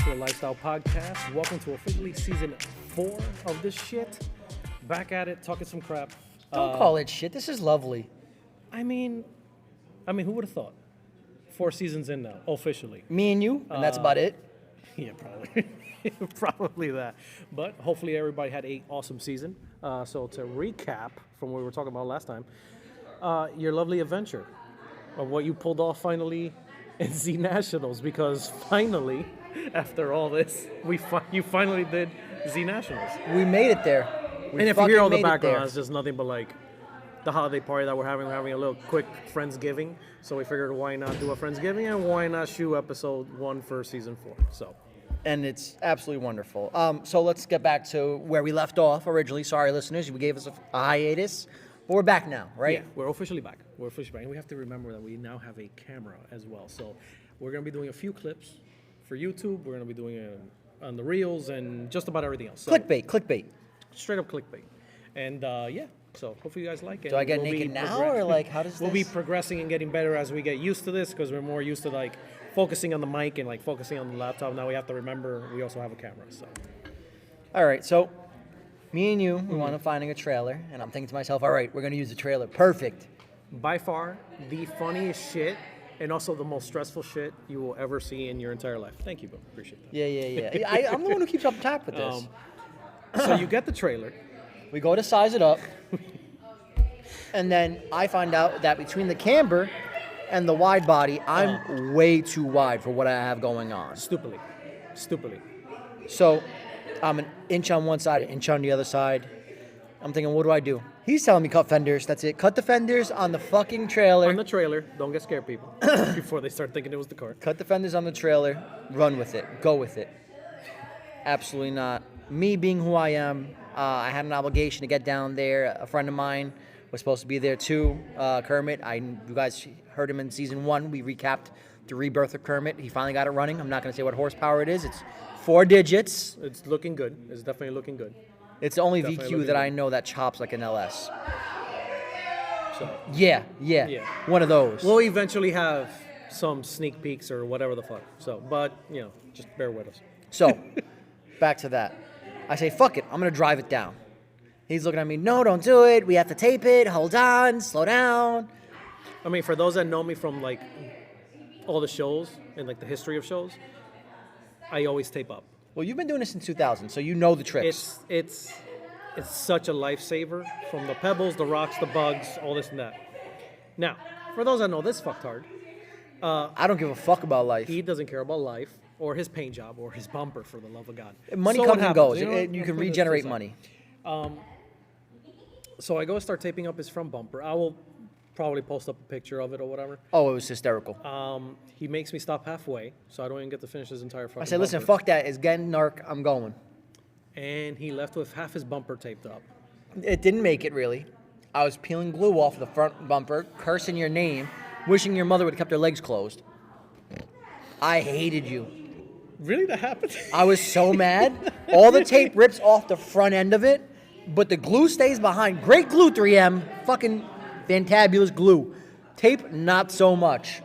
to a Lifestyle Podcast. Welcome to officially season 4 of this shit. Back at it, talking some crap. Don't call it shit. This is lovely. I mean, who would have thought? 4 seasons in now, officially. Me and you, and that's about it. Yeah, probably. Probably that. But hopefully everybody had an awesome season. So to recap from what we were talking about last time, your lovely adventure of what you pulled off finally in Z Nationals, because finally, after all this, you finally did Z Nationals. We made it there. And if you hear all the background, it's just nothing but like the holiday party that we're having. We're having a little quick Friendsgiving. So we figured why not do a Friendsgiving and why not shoot episode 1 for season 4. So. And it's absolutely wonderful. So let's get back to where we left off originally. Sorry, listeners, we gave us a hiatus. But we're back now, right? Yeah, we're officially back. And we have to remember that we now have a camera as well. So we're going to be doing a few clips for YouTube. We're going to be doing it on the Reels and just about everything else. So Clickbait. Straight up clickbait. And yeah, so hopefully you guys like it. Do I get naked now or like how does this? We'll be progressing and getting better as we get used to this because we're more used to like focusing on the mic and like focusing on the laptop. Now we have to remember we also have a camera. So. All right, so me and you, we wound up finding a trailer, and I'm thinking to myself, all right, we're going to use the trailer. Perfect. By far, the funniest shit and also the most stressful shit you will ever see in your entire life. Thank you, bro. Appreciate that. Yeah. I'm the one who keeps up top with this. So you get the trailer. We go to size it up, and then I find out that between the camber and the wide body, I'm way too wide for what I have going on. Stupidly. So I'm an inch on one side, an inch on the other side. I'm thinking, what do I do? He's telling me cut fenders. That's it. Cut the fenders on the fucking trailer. On the trailer. Don't get scared, people, before they start thinking it was the car. Cut the fenders on the trailer. Run with it. Go with it. Absolutely not. Me being who I am, I had an obligation to get down there. A friend of mine was supposed to be there too, Kermit. You guys heard him in season 1. We recapped the rebirth of Kermit. He finally got it running. I'm not going to say what horsepower it is. It's 4 digits. It's looking good. It's definitely looking good. It's the only Definitely VQ that good. I know that chops like an LS. So Yeah. One of those. we'll eventually have some sneak peeks or whatever the fuck. So, but just bear with us. So, back to that. I say, fuck it. I'm going to drive it down. He's looking at me. No, don't do it. We have to tape it. Hold on. Slow down. I mean, for those that know me from like all the shows and like the history of shows, I always tape up. Well, you've been doing this since 2000, so you know the tricks. It's such a lifesaver from the pebbles, the rocks, the bugs, all this and that. Now, for those that know this fucktard, I don't give a fuck about life. he doesn't care about life or his paint job or his bumper, for the love of God. Money So comes what and goes. happens? You Let's can put this regenerate to the money. side. So I go start taping up his front bumper. I will probably post up a picture of it or whatever. Oh, it was hysterical. He makes me stop halfway, so I don't even get to finish his entire fucking I said, listen, bumper. fuck that. It's getting dark. I'm going. And he left with half his bumper taped up. It didn't make it, really. I was peeling glue off the front bumper, cursing your name, wishing your mother would have kept her legs closed. I hated you. Really? That happened? I was so mad. All the tape rips off the front end of it, but the glue stays behind. Great glue, 3M. Fucking fantabulous glue. Tape, not so much.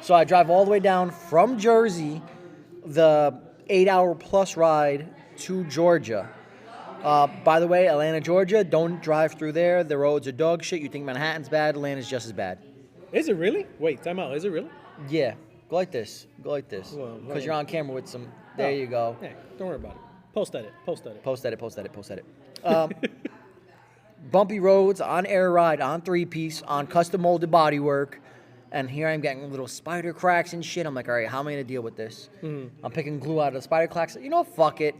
So I drive all the way down from Jersey, the 8-hour plus ride to Georgia. By the way, Atlanta, Georgia, don't drive through there. The roads are dog shit. You think Manhattan's bad, Atlanta's just as bad. Is it really? Wait, time out. Is it really? Yeah, go like this. Well, Because you're on camera with some... There you go. Yeah, don't worry about it. Post edit. Post edit. Bumpy roads, on air ride, on 3-piece, on custom molded bodywork. And here I'm getting little spider cracks and shit. I'm like, all right, how am I going to deal with this? Mm-hmm. I'm picking glue out of the spider cracks. Fuck it.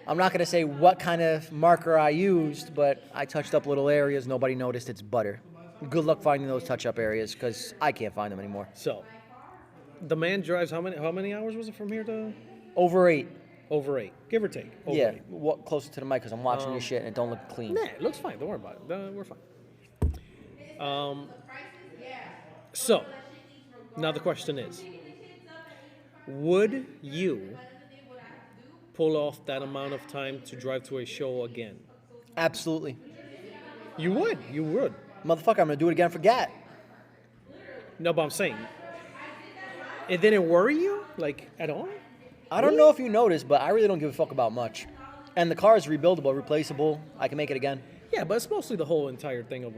I'm not going to say what kind of marker I used, but I touched up little areas. Nobody noticed. It's butter. Good luck finding those touch-up areas because I can't find them anymore. So, the man drives how many hours was it from here to? Over 8. Over 8, give or take. Over 8. Closer to the mic because I'm watching your shit and it don't look clean. Nah, it looks fine. Don't worry about it. We're fine. So, now the question is, would you pull off that amount of time to drive to a show again? Absolutely. You would. Motherfucker, I'm going to do it again for GAT. No, but I'm saying, It didn't worry you, like, at all? I don't know if you noticed, but I really don't give a fuck about much. And the car is rebuildable, replaceable. I can make it again. Yeah, but it's mostly the whole entire thing of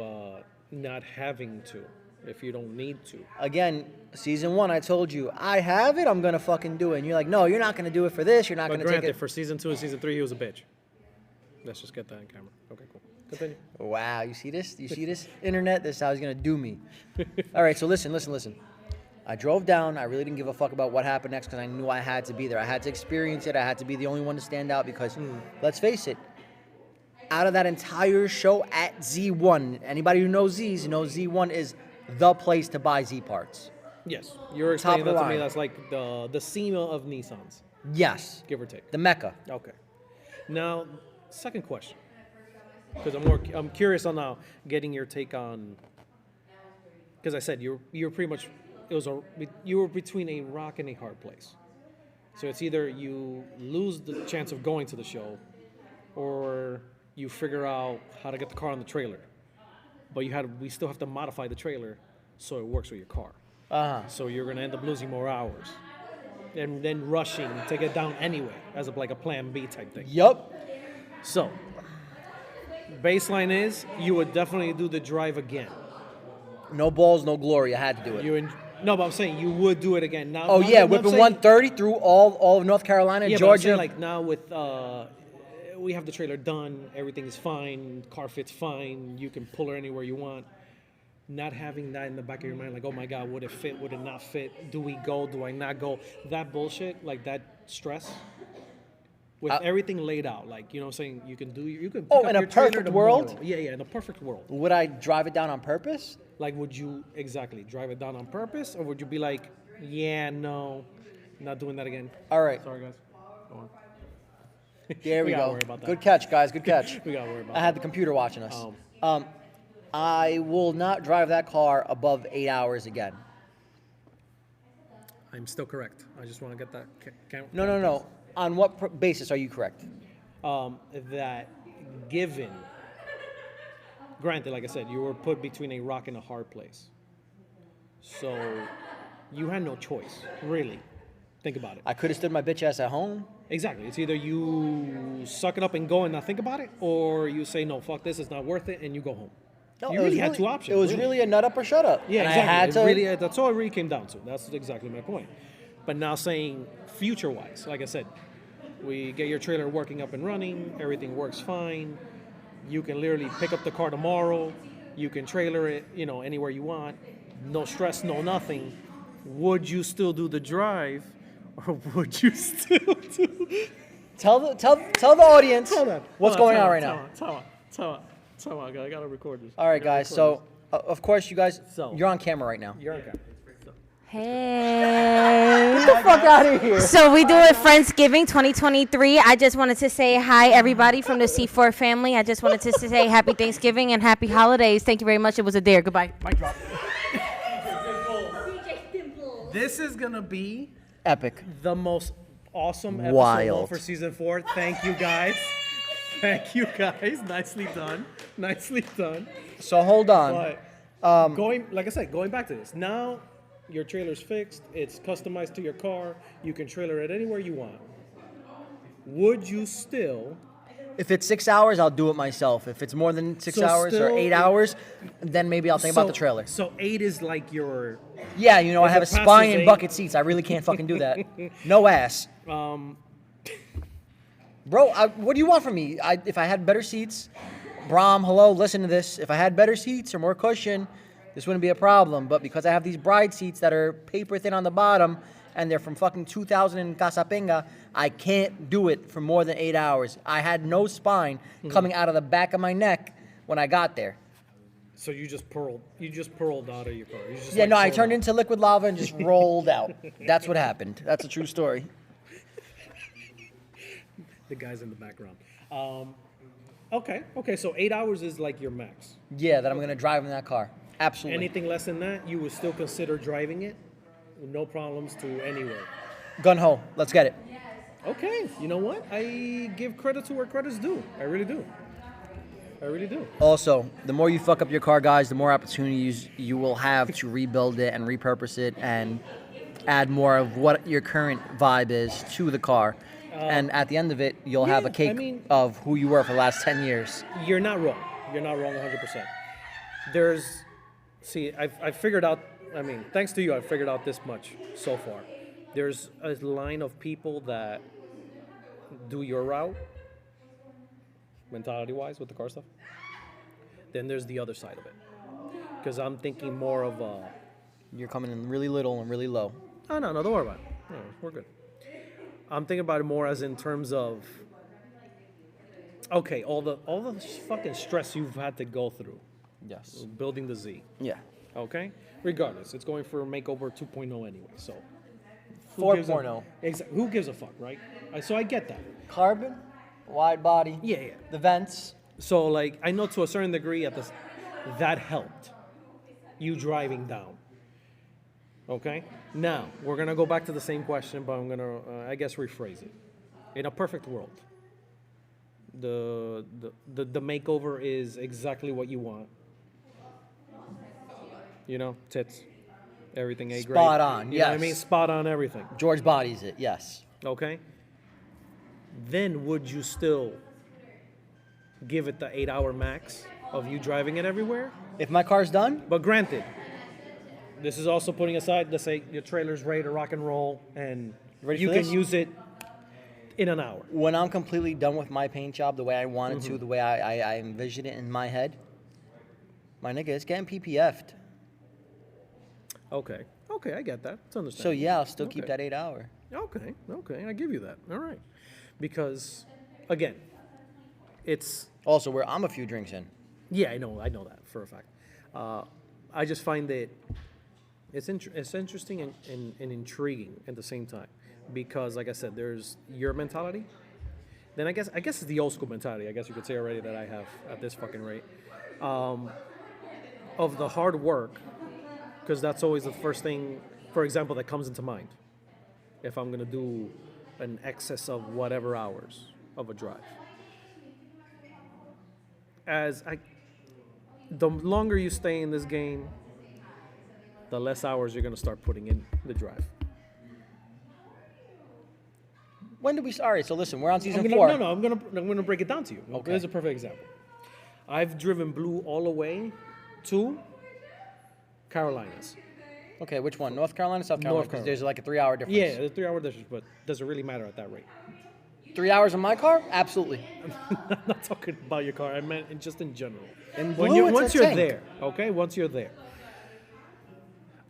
not having to, if you don't need to. Again, season 1, I told you, I have it, I'm going to fucking do it. And you're like, no, you're not going to do it for this. You're not But going to take granted, it. for season 2 and season 3, he was a bitch. Let's just get that on camera. Okay, cool. Continue. Wow, you see this? You see this, internet? This is how he's going to do me. All right, so listen. I drove down. I really didn't give a fuck about what happened next because I knew I had to be there. I had to experience it. I had to be the only one to stand out because, let's face it, out of that entire show at Z1, anybody who knows Z's knows Z1 is the place to buy Z parts. Yes, you're explaining Top that to me. line. That's like the SEMA of Nissans, Yes, give or take. the Mecca. Okay. Now, second question, because I'm curious on now getting your take on. Because I said you're pretty much you were between a rock and a hard place. So it's either you lose the chance of going to the show, or you figure out how to get the car on the trailer. But we still have to modify the trailer so it works with your car. So you're gonna end up losing more hours, and then rushing to get down anyway, as like a plan B type thing. Yup. So, baseline is you would definitely do the drive again. No balls, no glory. I had to do it. No, but I'm saying you would do it again. Now, Oh, yeah, I'm whipping saying- 130 through all of North Carolina, Yeah, but I'm saying, Georgia. like now with we have the trailer done, everything is fine, car fits fine, you can pull her anywhere you want. Not having that in the back of your mind, like, oh my God, would it fit? Would it not fit? Do we go? Do I not go? That bullshit, like that stress. With everything laid out, like, you know what I'm saying, you can pick Oh, up in a your trailer perfect tomorrow. world? Yeah, in a perfect world. Would I drive it down on purpose? Like, would you exactly drive it down on purpose, or would you be like, yeah, no, not doing that again? All right. Sorry, guys. Go on. There we gotta go. worry about that. Good catch, guys. Good catch. We gotta worry about I had the computer watching us. I will not drive that car above 8 hours again. I'm still correct. I just want to get that count. No. On what basis are you correct? That given, granted, like I said, you were put between a rock and a hard place. So you had no choice, really. Think about it. I could have stood my bitch ass at home. Exactly. It's either you suck it up and go and not think about it, or you say, no, fuck this, it's not worth it, and you go home. No, You it was really had two options, It was really. really a nut up or shut up. Yeah, and exactly. I had to. That's all it really came down to. That's exactly my point. But now saying future-wise, like I said, we get your trailer working up and running, everything works fine. You can literally pick up the car tomorrow. You can trailer it, anywhere you want. No stress, no nothing. Would you still do the drive, or would you still do? Tell the audience what's going on right now. Tell on, I gotta record this. All right, guys. So, of course, you guys, you're on camera right now. You're on camera. Hey. Get the fuck out of here. So we doing Friendsgiving 2023. I just wanted to say hi, everybody from the C4 family. I just wanted to say happy Thanksgiving and happy holidays. Thank you very much. It was a dare. Goodbye. Mic drop. This is gonna be Epic. the most awesome episode Wild. for season 4. Thank you guys. Thank you guys. Nicely done. Nicely done. So hold on. But going back to this. Now your trailer's fixed. It's customized to your car. You can trailer it anywhere you want. Would you still? If it's 6 hours, I'll do it myself. If it's more than 6 So hours or still- 8 hours, then maybe I'll think about the trailer. So 8 is like your. Yeah, I If have a it passes spine and 8 bucket seats. I really can't fucking do that. No ass. Bro, what do you want from me? If I had better seats, Brom, hello, listen to this. If I had better seats or more cushion, this wouldn't be a problem. But because I have these bride seats that are paper thin on the bottom, and they're from fucking 2000 in Casapenga, I can't do it for more than 8 hours. I had no spine coming out of the back of my neck when I got there. So you just pearled out of your car. You just Yeah, like no, I pearled turned out. into liquid lava and just rolled out. That's what happened. That's a true story. The guys in the background. Okay. So 8 hours is like your max. Yeah, that I'm going to drive in that car. Absolutely. Anything less than that, you would still consider driving it, no problems to anywhere. Gun ho. Let's get it. Okay, you know what? I give credit to where credit's due. I really do. Also, the more you fuck up your car, guys, the more opportunities you will have to rebuild it and repurpose it and add more of what your current vibe is to the car. And at the end of it, you'll have a yeah, I cake mean- of who you were for the last 10 years. You're not wrong. You're not wrong 100%. I figured out, I mean, thanks to you, I figured out this much so far. There's a line of people that do your route, mentality-wise, with the car stuff. Then there's the other side of it. Because I'm thinking more of You're coming in really little and really low. oh, no, don't worry about it. No, we're good. I'm thinking about it more as in terms of, okay, all the fucking stress you've had to go through Yes. building the Z. Yeah. Okay? Regardless, it's going for a makeover 2.0 anyway, so. who 4.0. gives a- Who gives a fuck, right? So I get that. Carbon, wide body. Yeah, yeah. The vents. So, like, I know to a certain degree that helped you driving down. Okay? Now, we're going to go back to the same question, but I'm going to, I guess, rephrase it. In a perfect world, the makeover is exactly what you want. You know, tits, everything A grade. Spot on, You know what I yes. mean? Spot on everything. George bodies it, yes. Okay? Then would you still give it the 8-hour max of you driving it everywhere? If my car's done, But granted, this is also putting aside, let's say your trailer's ready to rock and roll and Ready you for can this? use it in an hour. when I'm completely done with my paint job the way I want it to, the way I envision it in my head, my nigga, it's getting PPF'd. Okay. Okay, I get that. It's So understandable. yeah, I'll still keep Okay. that 8 hour. Okay, I give you that. All right. Because, again, it's, Also, I'm a few drinks in. yeah, I know that for a fact. I just find that it's interesting and intriguing at the same time. Because, like I said, there's your mentality. Then I guess it's the old school mentality, I guess you could say already, that I have at this fucking rate. Of the hard work, because that's always the first thing, for example, that comes into mind. If I'm going to do an excess of whatever hours of a drive. The longer you stay in this game, the less hours you're going to start putting in the drive. When did we start? All right, so listen, we're on season I'm 4. gonna break it down to you. Okay. Here's a perfect example. I've driven blue all the way to Carolinas. Okay, which one? North Carolina, South Carolina? North Because Carolina. there's like a 3-hour difference. Yeah, the 3-hour difference, but does it really matter at that rate? 3 hours in my car? Absolutely. I'm not talking about your car. I meant just in general. In blue, it's once a you're tank. there, okay? Once you're there.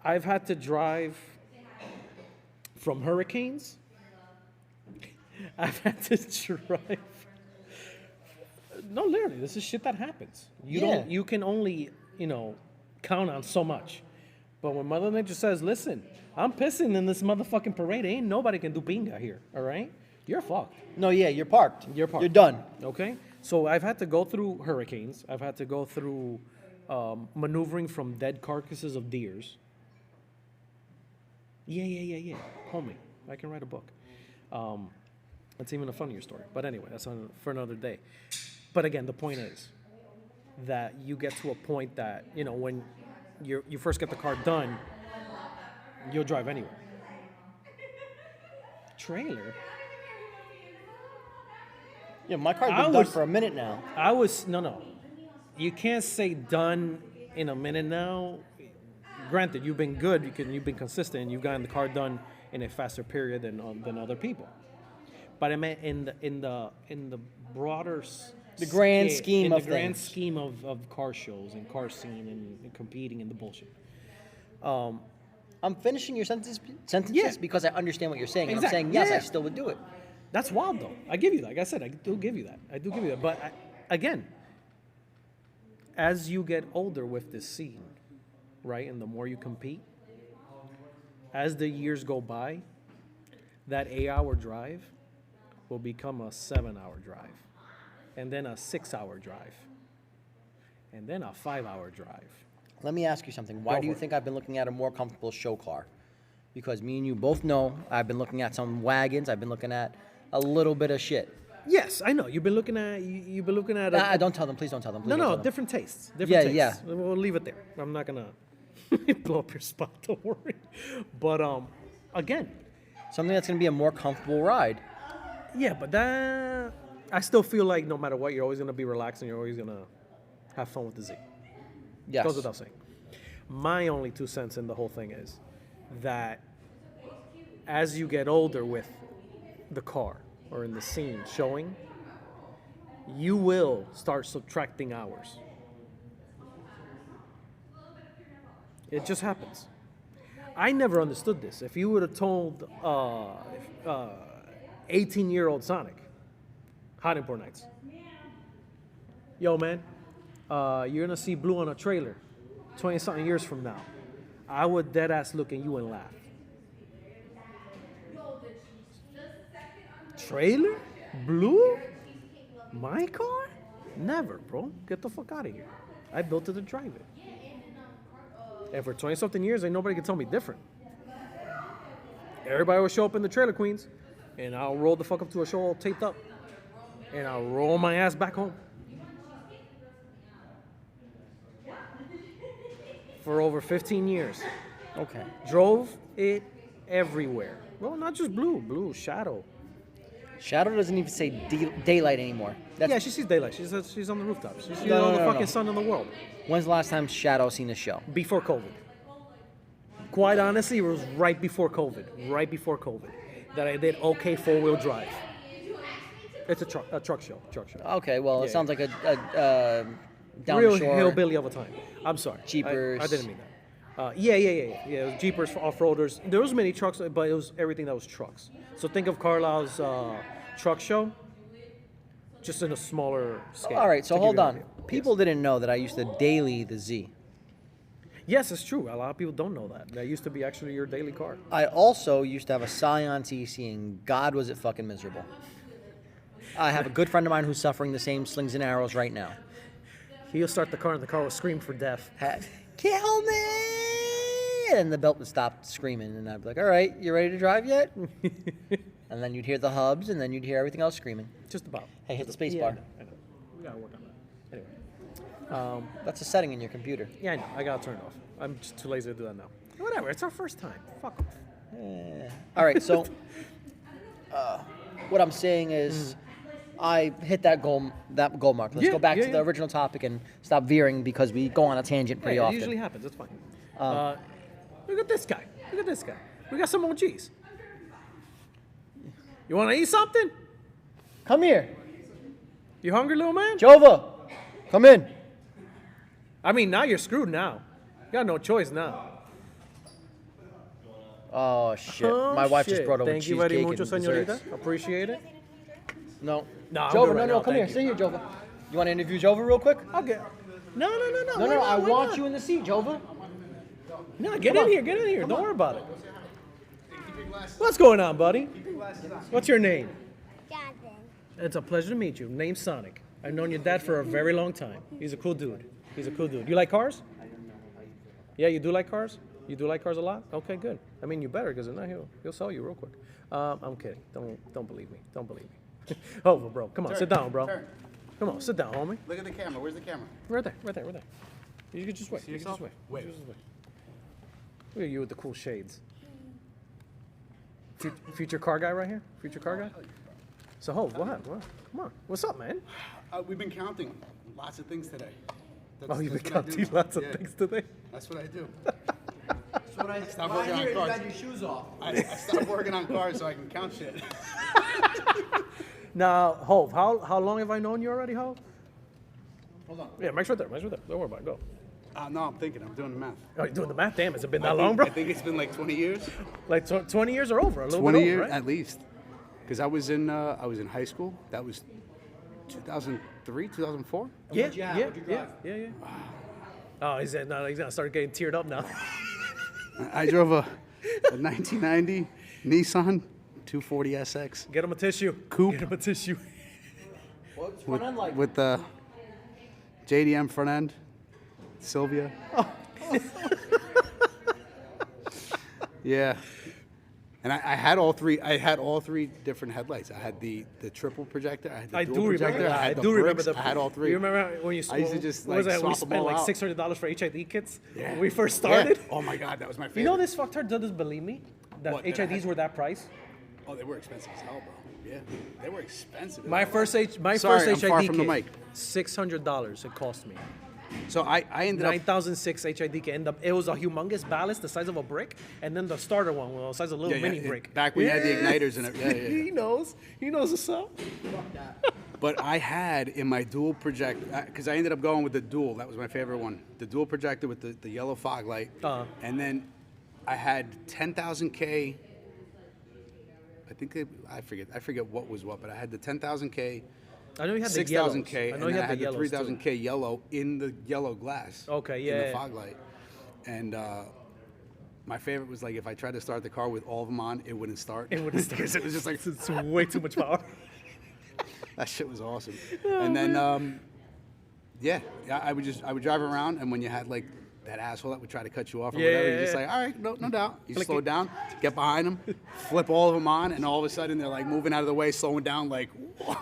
I've had to drive from hurricanes. I've had to drive. No, literally, this is shit that happens. You can only, count on so much. But when Mother Nature says, listen, I'm pissing in this motherfucking parade, ain't nobody can do binga here, all right? You're fucked. No, yeah, you're parked. You're parked. You're done. Okay? So I've had to go through hurricanes. I've had to go through maneuvering from dead carcasses of deers. Yeah. Homie, I can write a book. That's even a funnier story. But anyway, that's for another day. But again, the point is that you get to a point that, when you first get the car done, you'll drive anywhere. Trailer? Yeah, my car's I been done was- for a minute now. No. You can't say done in a minute now. Granted, you've been good. You've been consistent. And you've gotten the car done in a faster period than other people. But I meant in the broader The grand scale- scheme in of the grand things. scheme of car shows and car scene and competing and the bullshit. I'm finishing your sentences Yeah. because I understand what you're saying. And Exactly. I'm saying, yes, Yeah. I still would do it. That's wild, though. I give you that. Like I said, I do give you that. But again, as you get older with this scene, right, and the more you compete, as the years go by, that 8-hour drive will become a 7-hour drive, and then a 6-hour drive, and then a 5-hour drive. Let me ask you something. Why Go do you for it. think I've been looking at a more comfortable show car? Because me and you both know I've been looking at some wagons. I've been looking at a little bit of shit. Yes, I know. You've been looking at. Don't tell them. Please don't tell them. Please don't tell them. Different tastes. Yeah, Different tastes. yeah. We'll leave it there. I'm not gonna blow up your spot. Don't worry. But again. Something that's going to be a more comfortable ride. Yeah, but that I still feel like no matter what, you're always gonna be relaxed and you're always gonna have fun with the Z. Yes. Goes without saying. My only 2 cents in the whole thing is that as you get older with the car or in the scene showing, you will start subtracting hours. It just happens. I never understood this. If you would have told 18-year-old Sonic, Hot Import Nights, yo man, you're gonna see Blue on a trailer 20-something years from now, I would dead ass look at you and laugh. Trailer? Blue? My car? Never, bro. Get the fuck out of here. I built it to drive it. And for 20-something years, ain't nobody can tell me different. Everybody will show up in the Trailer Queens, and I'll roll the fuck up to a show all taped up, and I'll roll my ass back home. For over 15 years. Okay. Drove it everywhere. Well, not just Blue, Shadow. Shadow doesn't even say daylight anymore. Yeah, she sees daylight. She's on the rooftop. She sees No, all no, the no, fucking no. sun in the world. When's the last time Shadow seen a show? Before COVID. Quite honestly, it was right before COVID. Right before COVID. That I did okay 4-wheel drive. It's a truck show. Okay, well, it Yeah. sounds like a down Real the shore. hillbilly of a time. I'm sorry. Jeepers. I didn't mean that. Yeah. It was Jeepers for off-roaders. There was many trucks, but it was everything that was trucks. So think of Carlisle's truck show, just in a smaller scale. All right, so to give hold you an on. idea. People didn't know that I used to daily the Z. Yes, it's true. A lot of people don't know that. That used to be actually your daily car. I also used to have a Scion TC, and God was it fucking miserable. I have a good friend of mine who's suffering the same slings and arrows right now. He'll start the car, and the car will scream for death. Kill me! And the belt would stop screaming, and I'd be like, all right, you ready to drive yet? And then you'd hear the hubs, and then you'd hear everything else screaming. Just about. Hey, hit the space Yeah, bar. I know. We gotta work on that. Anyway. That's a setting in your computer. Yeah, I know. I gotta turn it off. I'm just too lazy to do that now. Whatever. It's our first time. Fuck off. All right, so what I'm saying is I hit that goal mark. Let's Yeah, go back yeah, to the yeah. original topic and stop veering because we go on a tangent pretty Hey, it often. usually happens. It's fine. Look at this guy. We got some OGs. You want to eat something? Come here. You hungry, little man? Jova, come in. I mean, now you're screwed now. You got no choice now. Oh, shit. Oh, My wife just shit. brought over Thank you cheesecake very much, and señorita. desserts. Appreciate it. No. No, I'm Jova, good right no, now, come thank here. you. Sit here, Jova. You want to interview Jova real quick? Okay. No. No, I want you in the seat, Jova. No, get Come in on. here. Don't worry about it. What's going on, buddy? What's your name? Jonathan. It's a pleasure to meet you. Name's Sonic. I've known your dad for a very long time. He's a cool dude. You like cars? Yeah, you do like cars? You do like cars a lot? Okay, good. I mean, you better, because if not, he'll sell you real quick. I'm kidding. Don't believe me. Over, bro. Come on, sit down, bro. Come on, sit down, homie. Look at the camera. Where's the camera? Right there. You can just wait. Wait. Look at you with the cool shades. Future car guy right here? Future car guy? So, what happened? Come on. What's up, man? We've been counting lots of things today. Oh, you've been that's what I do. counting lots of Yeah, things today? That's what I do. Stop working on cars. your shoes off. I stopped working on cars so I can count shit. Now, Hove, how long have I known you already, Hove? Hold on. Yeah, Mike's right there. Don't worry about it. Go. No, I'm thinking. I'm doing the math. Oh, you're doing the math? Damn, has it been that long, bro? I think it's been like 20 years. Like 20 years or over, a little 20 bit years over, right? at least. Because I was in high school. That was 2003, 2004. Yeah. Oh, he's gonna start getting teared up now. I drove a 1990 Nissan 240SX Get him a tissue. Coupe. Get him a tissue. What's front end like? with the JDM front end, Sylvia. Yeah. And I had all three. I had all three different headlights. I had the triple projector. I had the I dual do remember projector. that. I I had the do remember bricks, that. I had all three. You remember when you? I used to just what was like that? We swap them spent all like out. $600 for HID kits Yeah. when we first Yeah. started. Oh my God, that was my favorite. You know this fucktard doesn't believe me. That What, that I HIDs had- were that price? Oh, they were expensive as hell, bro. Yeah, they were expensive. My first Sorry, HID I'm far from the kit, mic. $600 it cost me. So I ended up 9006 HID kit. And it was a humongous ballast the size of a brick, and then the starter one was the size of a little mini brick. back when you had the igniters and everything. Yeah. He knows. He knows what's up. But I had in my dual projector, because I ended up going with the dual. That was my favorite one. The dual projector with the yellow fog light. And then I had 10,000K. I forget what was what, but I had the 10,000K, I know you had the yellows. 6,000K, I and know you then I had had the the yellows 3,000K yellow in the yellow glass. Okay, In yeah. the fog light. And my favorite was like if I tried to start the car with all of them on, it wouldn't start. It wouldn't start. Because it was just like It's way too much power. that shit was awesome. And then I would drive around, and when you had like that asshole that would try to cut you off or whatever, you're just like, all right, no doubt. You slow down, get behind them, flip all of them on, and all of a sudden they're like moving out of the way, slowing down, like, whoa.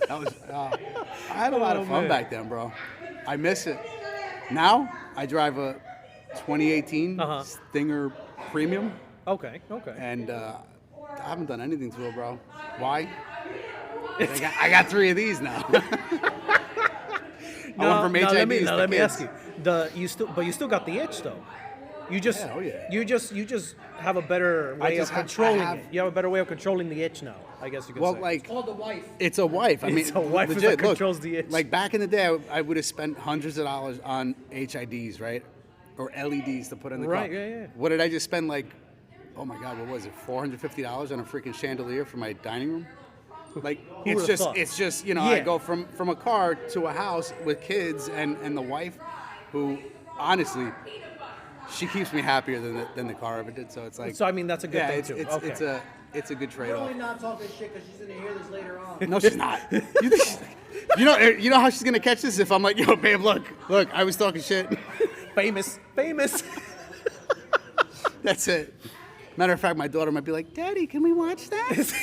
That was, I had a lot of fun back then, bro. I miss it. Now I drive a 2018 Stinger Premium, Okay. and I haven't done anything to it, bro. Why? I got 3 of these now. I went from HIDs to let me kids. ask you. You still got the itch though. You just Yeah, oh yeah. you just have a better way of controlling it. You have a better way of controlling the itch now, I guess you could Well, say. like, Oh, the wife. it's a wife. I mean, It's a wife that legit, look, controls the itch. Like back in the day, I would have spent hundreds of dollars on HIDs, right? Or LEDs to put in the Right, car. yeah. What did I just spend? Like, oh my God, what was it? $450 on a freaking chandelier for my dining room? Like, would've thought? it's just, you know, I Yeah. go from a car to a house with kids and the wife, who honestly, she keeps me happier than the car ever did. So it's like, So I mean that's a good thing too. it's a good You're trade-off. only not talking shit because she's gonna hear this later on. No, she's not. You think you know how she's gonna catch this if I'm like, yo, babe, look, I was talking shit. famous. That's it. Matter of fact, my daughter might be like, Daddy, can we watch that?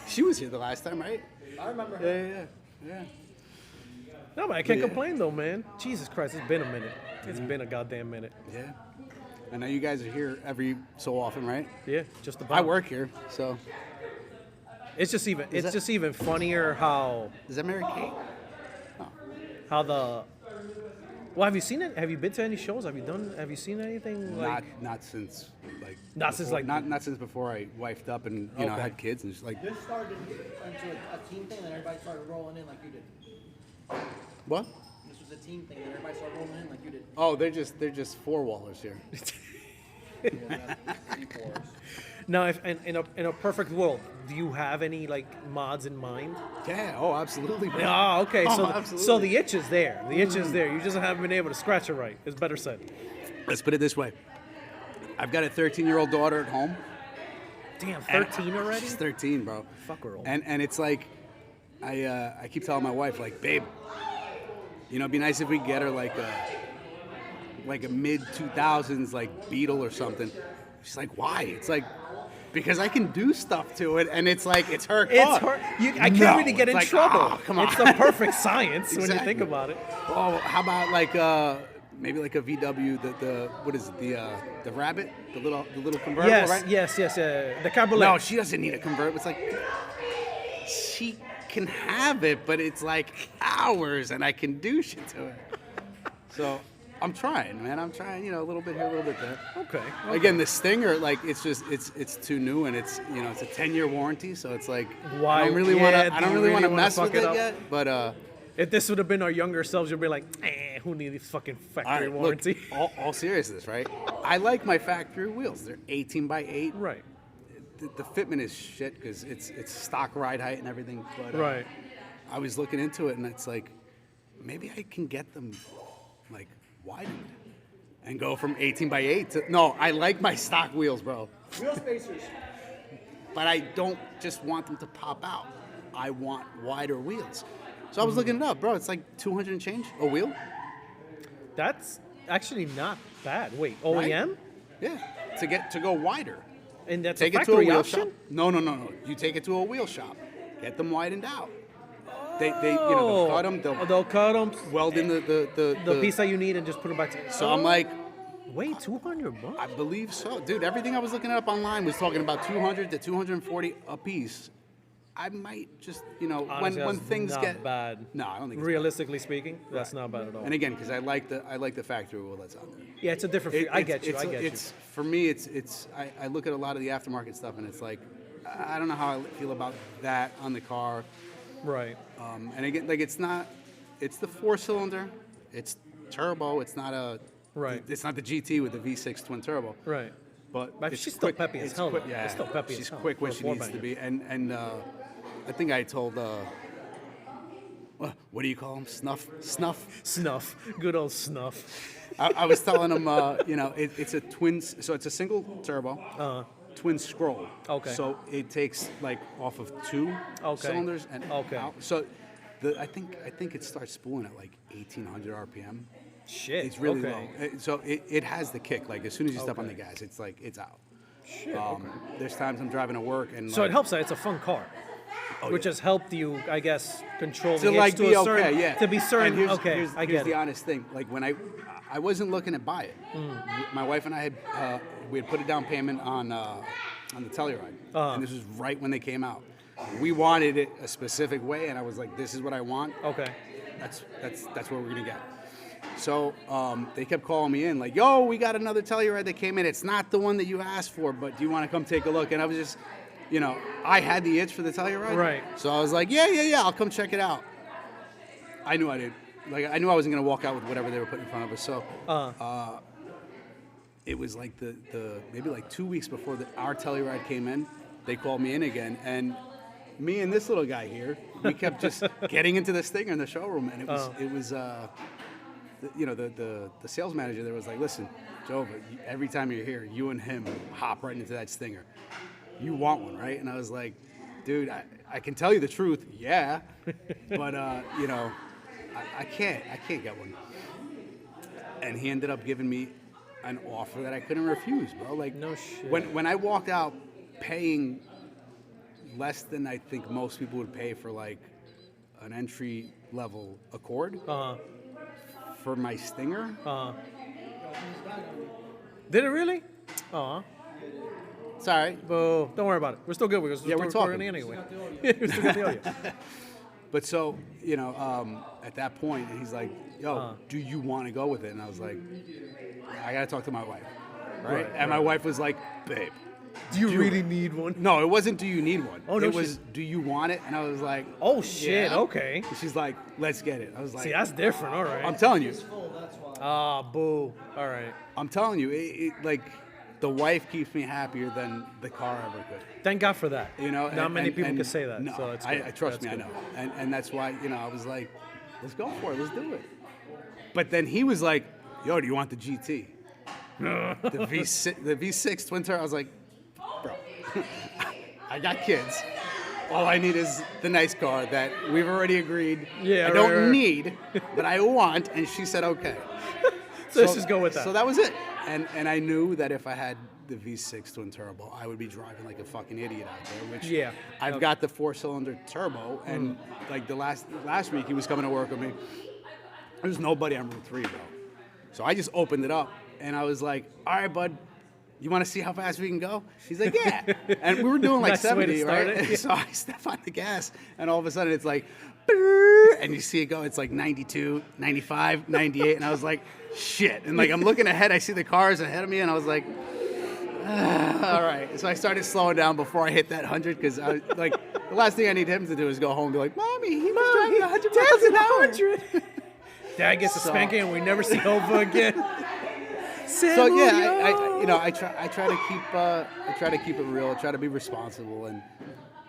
She was here the last time, right? I remember her. Yeah. No, but I can't complain though, man. Jesus Christ, it's been a minute. It's been a goddamn minute. Yeah. I know you guys are here every so often, right? Yeah, just about. I work here, so It's just even funnier how is that Mary Kate? the. Well, have you seen it? Have you been to any shows? Have you seen anything like? Not since like Not since, before- like- not since before I wifed up and you know Okay. had kids and just like This started into a team thing, and everybody started rolling in like you did. what? This was a team thing, and everybody started rolling in like you did. Oh, they're just four-wallers here. Now, if in a perfect world, do you have any like mods in mind? Yeah. Oh, absolutely. bro. Ah, okay. Oh, So absolutely. the itch is there. The itch is there. You just haven't been able to scratch it right. It's better said. Let's put it this way. I've got a 13-year-old daughter at home. Damn, 13 already? She's 13, bro. Fuck her old. And it's like, I keep telling my wife, like, babe, you know, it'd be nice if we get her like a mid 2000s like Beetle or something. She's like, why? It's like, because I can do stuff to it, and it's like it's her car. It's her. I can't No, really get it's in like, trouble. oh, come on. It's the perfect science when you Exactly. think about it. Oh, how about like maybe like a VW, the what is it, the Rabbit, the little convertible, Yes, right? yes. The cabriolet. No, she doesn't need a convertible. It's like she can have it, but it's like ours, and I can do shit to it. So I'm trying, man. I'm trying, you know, a little bit here, a little bit there. Okay. Again, the Stinger, like it's just it's too new, and it's it's a 10-year warranty, so it's like Why- I don't really yeah, want do to you really wanna mess fuck with it it up? yet. But If this would have been our younger selves, you'd be like, who needs this fucking all factory right, warranty? look, all seriousness, right? I like my factory wheels. They're 18x8. Right. The fitment is shit because it's stock ride height and everything. But Right. I was looking into it, and it's like maybe I can get them like widened and go from 18x8 to no. I like my stock wheels, bro. Wheel spacers. But I don't just want them to pop out. I want wider wheels. So I was looking it up, bro. It's like 200 and change a wheel. That's actually not bad. Wait, right? OEM? Yeah, to go wider. And that's Take a it to a factory wheel option? shop. No. You take it to a wheel shop. Get them widened out. They they'll cut them. They'll cut them. Weld in the The piece that you need and just put it back together. So I'm like, Wait, $200? I believe so, dude. Everything I was looking up online was talking about 200 to 240 a piece. I might just, Honestly, when that's things not get bad. No, I don't think it's Realistically speaking, that's not bad at all. bad. And again, because I like the factory wheel that's out there. Yeah, it's a different. I get you. For me, I look at a lot of the aftermarket stuff, and it's like, I don't know how I feel about that on the car. Right. And again, like it's the 4-cylinder, it's turbo. It's not a Right. It's not the GT with the V6 twin turbo. Right. But She's it's still quick. peppy as It's hell. quick, though. yeah, It's still peppy as she's hell quick when for a she needs to four-banger. be. And I think I told what do you call him? Snuff. Good old snuff. I was telling him, it's a twin. So it's a single turbo. Twin scroll. Okay. So it takes like off of 2 cylinders and out. So I think it starts spooling at like 1800 RPM. Shit. It's really okay. low. So it has the kick. Like as soon as you step on the gas, it's like it's out. Shit. There's times I'm driving to work and So like, it helps that it's a fun car, which has helped you, I guess, control to the like hitch to be a certain, okay, yeah. to be certain. And Okay, here's, I here's get the it. honest thing. Like when I wasn't looking to buy it. My wife and I had we had put a down payment on the Telluride, and this was right when they came out. We wanted it a specific way, and I was like, "This is what I want. Okay. That's what we're gonna get." So they kept calling me in, like, "Yo, we got another Telluride that came in. It's not the one that you asked for, but do you want to come take a look?" And I was just, I had the itch for the Telluride, Right. So I was like, "Yeah, I'll come check it out." I knew I did. Like I knew I wasn't gonna walk out with whatever they were putting in front of us. So it was like the maybe like 2 weeks before our Telluride came in, they called me in again, and me and this little guy here, we kept just getting into this thing in the showroom, and it was the sales manager there was like, "Listen, Jova, every time you're here, you and him hop right into that Stinger. You want one, right?" And I was like, "Dude, I can tell you the truth, yeah, but I can't get one." And he ended up giving me an offer that I couldn't refuse, bro. Like, No shit. When I walked out paying less than I think most people would pay for like an entry level Accord for my Stinger. Did it really? Sorry, Boo. Don't worry about it. We're still good. We're we're talking. anyway. We're still got the audio. but so at that point, he's like, "Yo, do you want to go with it?" And I was like, "I gotta talk to my wife." Right? And my wife was like, "Babe, Do you really need one? no, it wasn't. Do you need one? Oh, no it was. Do you want it?" And I was like, Oh shit. "Yeah." Okay. And she's like, "Let's get it." I was like, See, that's different. All right. "I'm telling you, Boo. All right. I'm telling you, like the wife keeps me happier than the car ever could." Thank God for that. Not many people and can say that. No, so it's I good. trust me, That's I good. know, and that's why I was like, "Let's go for it. Let's do it." But then he was like, "Yo, do you want the GT?" the V6 twin turbo. I was like, "Bro, I got kids. All I need is the nice car that we've already agreed. Yeah, I don't right. need, but I want." And she said, "Okay." So let's just go with that. So that was it. And I knew that if I had the V6 twin turbo, I would be driving like a fucking idiot out there. Which Yeah. I've got the 4-cylinder turbo, and like the last week he was coming to work with me. There's nobody on Route 3, bro. So I just opened it up, and I was like, "All right, bud, you want to see how fast we can go?" He's like, "Yeah." And we were doing like Nice way to 70, start right? it. So I step on the gas, and all of a sudden it's like, "Brrr," and you see it go. It's like 92, 95, 98, and I was like, "Shit!" And like I'm looking ahead, I see the cars ahead of me, and I was like, all right. So I started slowing down before I hit that 100 because I was like, the last thing I need him to do is go home and be like, "Mommy, he was driving 100 miles an hour." Dad gets a spanking and we never see Jova again. So yeah, I try to keep it real. I try to be responsible,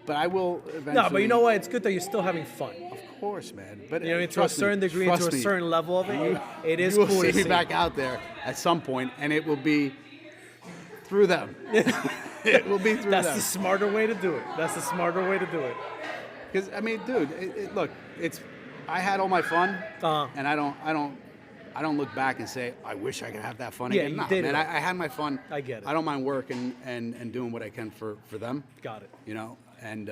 but I will eventually. No, but you know what? It's good that you're still having fun. Of course, man. But To a trust me, certain degree, to trust a me, certain level of it, it is you will cool see to me see. back out there at some point, and it will be through them. It will be through That's them. the smarter way to do it. That's the smarter way to do it. Because I mean, dude, look, I had all my fun, and I don't look back and say I wish I could have that fun Yeah, again. you No, did man, it. I had my fun. I get it. I don't mind working and doing what I can for them. Got it. And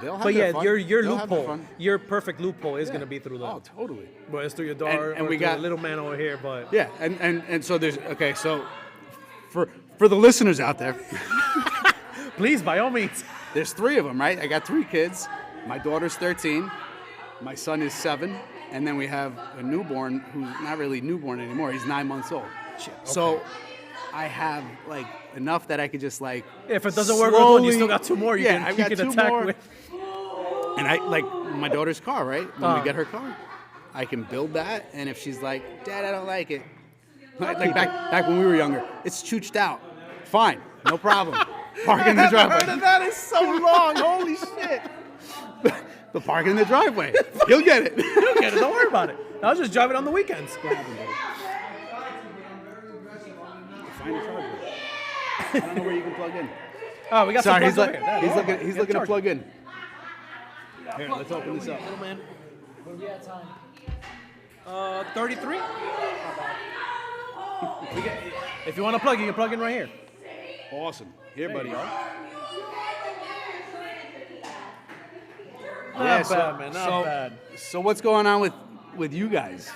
They'll have But their yeah, fun. your They'll have their loophole, fun. your perfect loophole is gonna be through them. Oh, totally. Well, it's through your daughter And or we through got- the little man over here, but Yeah, and so there's okay. So for the listeners out there, please, by all means. there's 3 of them, right? I got 3 kids. My daughter's 13. My son is 7. And then we have a newborn who's not really newborn anymore. He's 9 months old. Shit, So I have like enough that I could just like. If it doesn't work with one, you slowly- still got 2 more. Yeah, I've you got can 2 attack more. with. And I like my daughter's car, right? When we get her car, I can build that. And if she's like, "Dad, I don't like it," like back when we were younger, it's chooched out. Fine, no problem. Park in the driveway. That is so long. Holy shit. The park in the driveway. He'll get it. Yeah, don't worry about it. I'll just drive it on the weekends. Find a charger. I don't know where you can plug in. Oh, we got Sorry, some he's plugs like, over here. he's Oh, looking. we He's got looking to charger. plug in. Here, let's open this up. Little man. What are we at time? 33. If you want to plug, you can plug in right here. Awesome. Here, There buddy. you go. Yeah, Not bad, man. Not bad. So what's going on with you guys?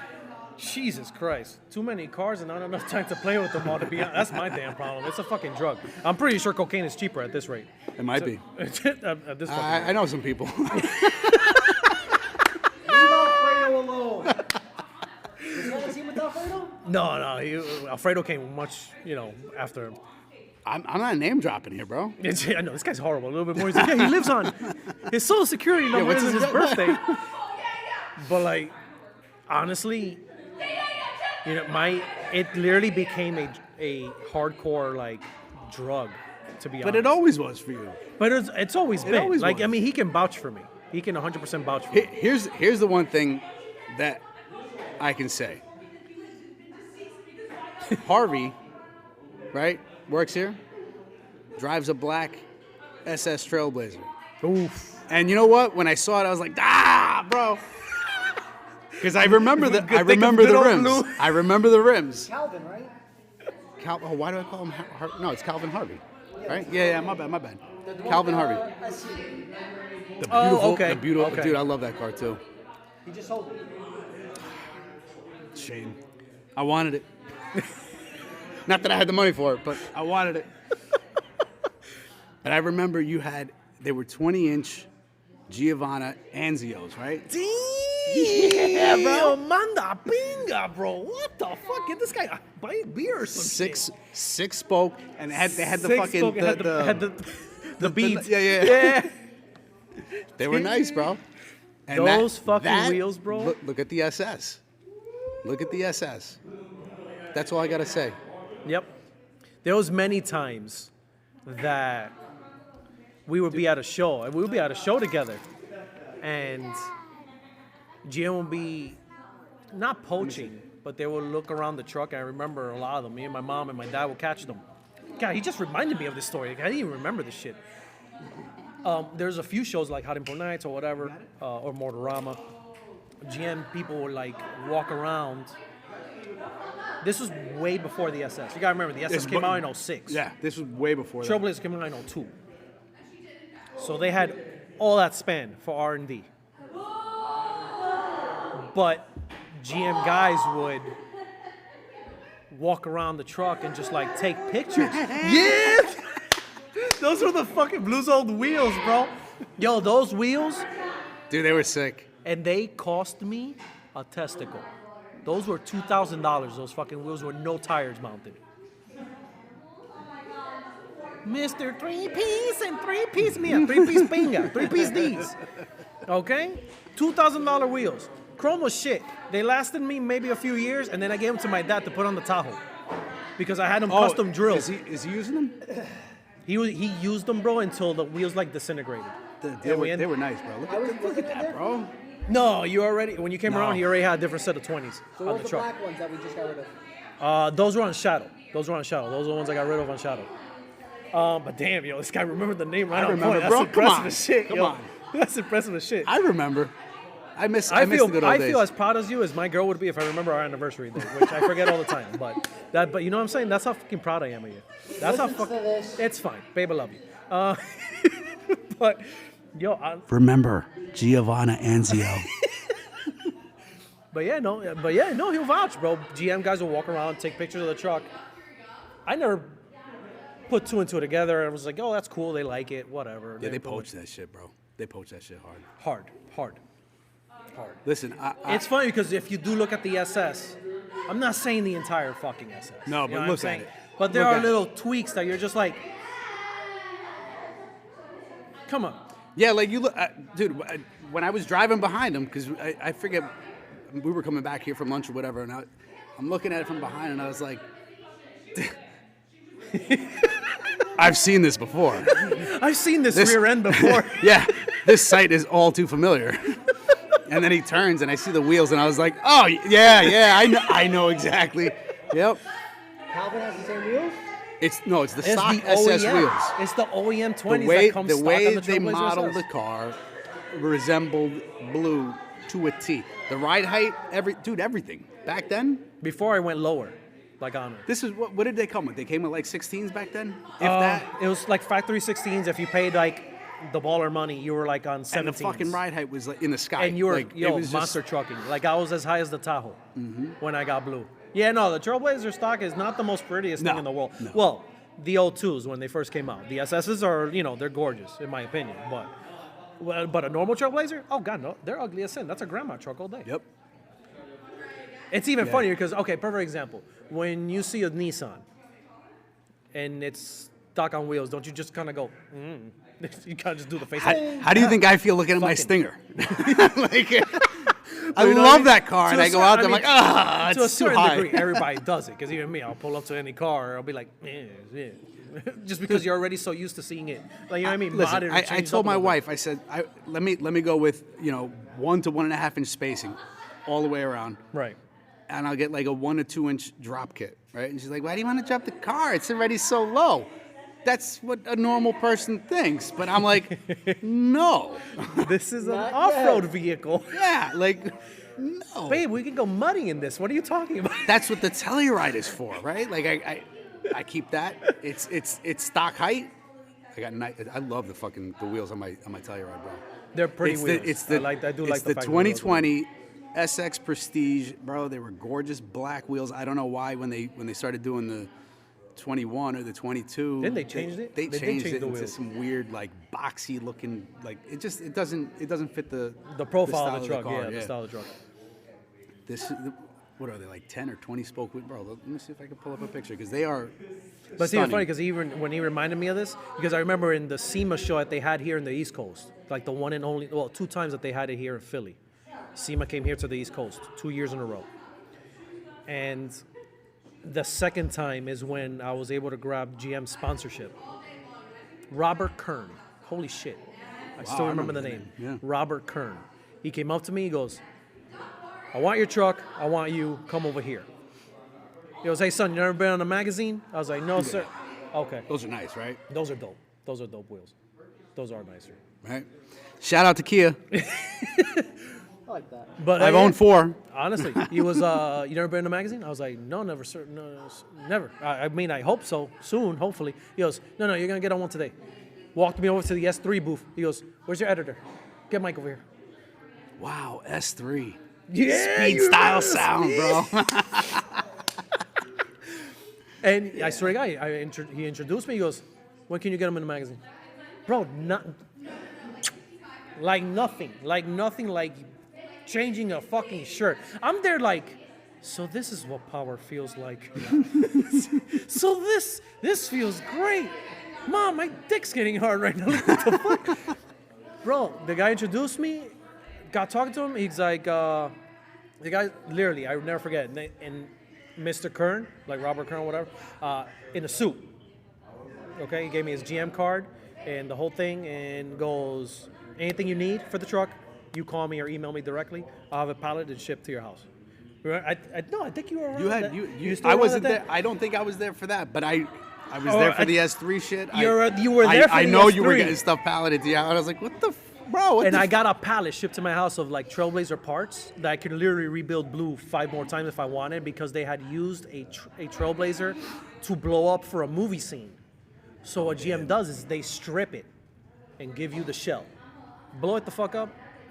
Jesus Christ. Too many cars and not enough time to play with them all, to be honest. That's my damn problem. It's a fucking drug. I'm pretty sure cocaine is cheaper at this rate. It might be. at this fucking rate. I know some people. Leave Alfredo alone. Is that a team with Alfredo? No. Alfredo came much, after him. I'm not name dropping here, bro. I know, this guy's horrible. A little bit more. He's like, yeah, he lives on his social security number what's is his his birthday. But like, honestly, it literally became a hardcore like drug, to be honest. But it always was for you. But it's always been. always Like, was. I mean, he can vouch for me. He can 100% vouch for me. Here's the one thing that I can say. Harvey, right, works here, drives a black SS Trailblazer. Oof. And you know what? When I saw it, I was like, bro. Because I remember the Good thing of good the old rims. blue. I remember the rims. Calvin, right? Why do I call him? No, it's Calvin Harvey, right? Yeah, my bad. Calvin Harvey. The beautiful, okay. the beautiful Okay. dude. I love that car too. He just sold it. Shame. I wanted it. Not that I had the money for it, but I wanted it. But I remember they were 20-inch Giovanna Anzios, right? Yeah, bro. Manda pinga, bro. What the fuck? Get this guy a beer or some shit. Six spoke, and they had the Six fucking spoke, it had the beads. yeah. They were nice, bro. And Those fucking wheels, bro. Look at the SS. Look at the SS. That's all I gotta say. Yep. There was many times that we would be at a show, and we would be at a show together, and GM would be not poaching, but they would look around the truck. And I remember a lot of them. Me and my mom and my dad would catch them. God, he just reminded me of this story. I didn't even remember this shit. There's a few shows like Hot Import Nights or whatever, or Motorama. GM people would like walk around. This was way before the SS. You gotta remember, the SS came out in 06. Yeah, this was way before that. Trailblazer came out in 02. So they had all that span for R&D. But GM guys would walk around the truck and just like take pictures. Yeah! Those were the fucking Blues old wheels, bro. Yo, those wheels, Dude, they were sick. and they cost me a testicle. Those were $2,000. Those fucking wheels were no tires mounted. Mr. 3-piece and 3-piece Mia, 3-piece pinga, 3-piece D's. Okay? $2,000 wheels. Chrome was shit. They lasted me maybe a few years, and then I gave them to my dad to put on the Tahoe. Because I had them custom drilled. Is he using them? He used them, bro, until the wheels like disintegrated. They were nice, bro. Look at that, bro. No, when you came No. around, he already had a different set of 20s So on what the was the truck. black ones that we just got rid of? Those were on Shadow. Those are the ones I got rid of on Shadow. But damn, yo, this guy remembered the name right I on remember, point. That's bro. impressive Come on. as shit. Come yo. on. That's impressive as shit. I remember. I miss the I good old days. feel as proud as you as my girl would be if I remember our anniversary day, which I forget all the time. But you know what I'm saying? That's how fucking proud I am of you. That's how Listen to fucking. this. It's fine, babe. I love you. But Yo, Remember, Giovanna Anzio. but yeah, no, he'll vouch, bro. GM guys will walk around, take pictures of the truck. I never put two and two together. I was like, oh, that's cool. They like it, whatever. Yeah, they poach that shit, bro. They poach that shit hard. Hard. Listen, It's funny because if you do look at the SS, I'm not saying the entire fucking SS. No, You but know what look I'm saying? at it. But there Look are at it. little tweaks that you're just like, come on. Yeah, like you look, dude. When I was driving behind him, because I forget, we were coming back here from lunch or whatever, and I'm looking at it from behind, and I was like, I've seen this before. I've seen this rear end before. Yeah, this sight is all too familiar. And then he turns, and I see the wheels, and I was like, oh yeah, I know exactly. Yep. Calvin has the same wheels? It's the It's stock the SS OEM. wheels. It's the OEM 20s The that come stock way on the they Trailblazer modeled SS. the car resembled blue to a T. The ride height, everything. Back then, Before I went lower, like on it. this is what did they come with? They came with like 16s back then, if that. It was like factory 16s. If you paid like the baller money, you were like on 17s. And the fucking ride height was like in the sky. And you were, like, it yo, was monster just, trucking. Like I was as high as the Tahoe when I got blue. Yeah, no, the Trailblazer stock is not the most prettiest thing No, in the world. no. Well, the O2s when they first came out. The SSs are, they're gorgeous in my opinion. But a normal Trailblazer, oh god, no, they're ugly as sin. That's a grandma truck all day. Yep. It's even funnier because, okay, perfect example. When you see a Nissan and it's stock on wheels, don't you just kind of go, You kind of just do the face. How do you think I feel looking at my Fucking- Stinger? Like, I You know what I love mean? that car, To and a I go cer- out there, I I'm like, mean, to a it's too certain high. degree, everybody does it. Because even me, I'll pull up to any car, I'll be like, yeah. Just because you're already so used to seeing it. Like, you know what I mean? Listen, Modded or I changed told up a my little bit. wife, I said, let me go with 1 to 1.5 inch spacing, all the way around, Right. and I'll get like a 1 to 2 inch drop kit, right? And she's like, why do you want to drop the car? It's already so low. That's what a normal person thinks, but I'm like, no, This is an Not off-road vehicle. yeah, like, no. Babe, we can go muddy in this. What are you talking about? That's what the Telluride is for, right? Like I keep that. It's stock height. I love the wheels on my Telluride, bro. They're pretty wheels. It's I do like it's the the fact that they're 2020 SX Prestige, bro. They were gorgeous black wheels. I don't know why when they started doing the 21 or the 22. Didn't they change it? They They did changed change it the into wheels. some weird like boxy looking like it doesn't fit the profile style of the truck, car, the style of the truck. This what are they, like 10 or 20 spoke wheel? Bro, let me see if I can pull up a picture because they are. But it's even stunning. funny because when he reminded me of this, because I remember in the SEMA show that they had here in the East Coast, like the one and only, 2 times that they had it here in Philly. SEMA came here to the East Coast 2 years in a row. And the second time is when I was able to grab GM sponsorship. Robert Kern. Holy shit. I still remember the name. Yeah. Robert Kern. He came up to me, he goes, I want your truck, I want you, come over here. He goes, hey son, you never been on a magazine? I was like, no sir. Okay. Those are nice, right? Those are dope. Those are dope wheels. Those are nicer. Right. Shout out to Kia. I like that. But I've owned 4. honestly, he was, you never been in a magazine? I was like, no, never, sir. No, never. I mean, I hope so. Soon, hopefully. He goes, no, you're going to get on one today. Walked me over to the S3 booth. He goes, where's your editor? Get Mike over here. Wow, S3. Yeah, Speed, you style, remember sound, bro. And I swear to God, he introduced me. He goes, when can you get him in the magazine? Bro, like nothing, like changing a fucking shirt. I'm there like, so this is what power feels like. So this feels great. Mom, my dick's getting hard right now. Like, what the fuck? Bro, the guy introduced me, got talking to him. He's like, the guy, literally, I would never forget. And Mr. Kern, like Robert Kern, whatever, in a suit. Okay, he gave me his GM card and the whole thing, and goes, anything you need for the truck, you call me or email me directly. I'll have a pallet and shipped to your house. I think you were around. You had that. you. still I around wasn't at there. that? I don't think I was there for that, but I was Oh, there for the S3 shit. You were there for I the know you were S3. getting stuff palleted to you. I was like, what the, bro? What And the I got a pallet shipped to my house of like Trailblazer parts that I could literally rebuild blue 5 more times if I wanted, because they had used a Trailblazer to blow up for a movie scene. So what GM does is they strip it and give you the shell. blow it the fuck up,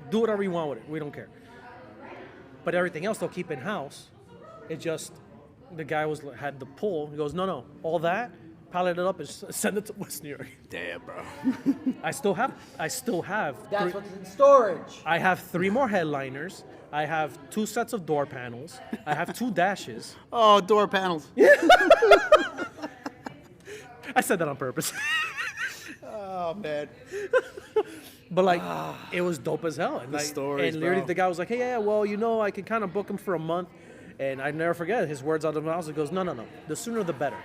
do whatever you want with it. We don't care. But everything else they'll keep in house. It just the guy had the pull. He goes, no, all that, pallet it up and send it to West New York. Damn, bro. I still have. That's what's in storage. I have 3 more headliners. I have 2 sets of door panels. I have 2 dashes. Oh, door panels. I said that on purpose. Oh, man. But like, it was dope as hell. And, stories, literally bro. the guy was like, hey, yeah, well, I can kind of book him for a month. And I never forget his words out of his mouth. He goes, no. The sooner the better.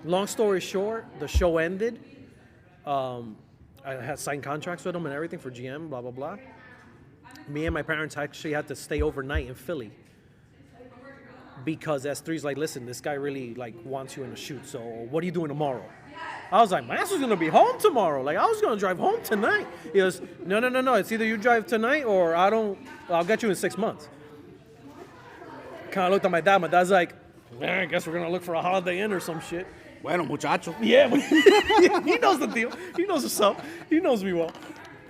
Long story short, the show ended. I had signed contracts with him and everything for GM, blah, blah, blah. Me and my parents actually had to stay overnight in Philly. Because S3's like, listen, this guy really like wants you in a shoot. So what are you doing tomorrow? I was like, my ass was going to be home tomorrow. Like, I was going to drive home tonight. He goes, no. It's either you drive tonight or I'll get you in 6 months. Kind of looked at my dad. My dad's like, I guess we're going to look for a Holiday Inn or some shit. Bueno, muchacho. Yeah, he knows the deal. He knows what's up. He knows me well.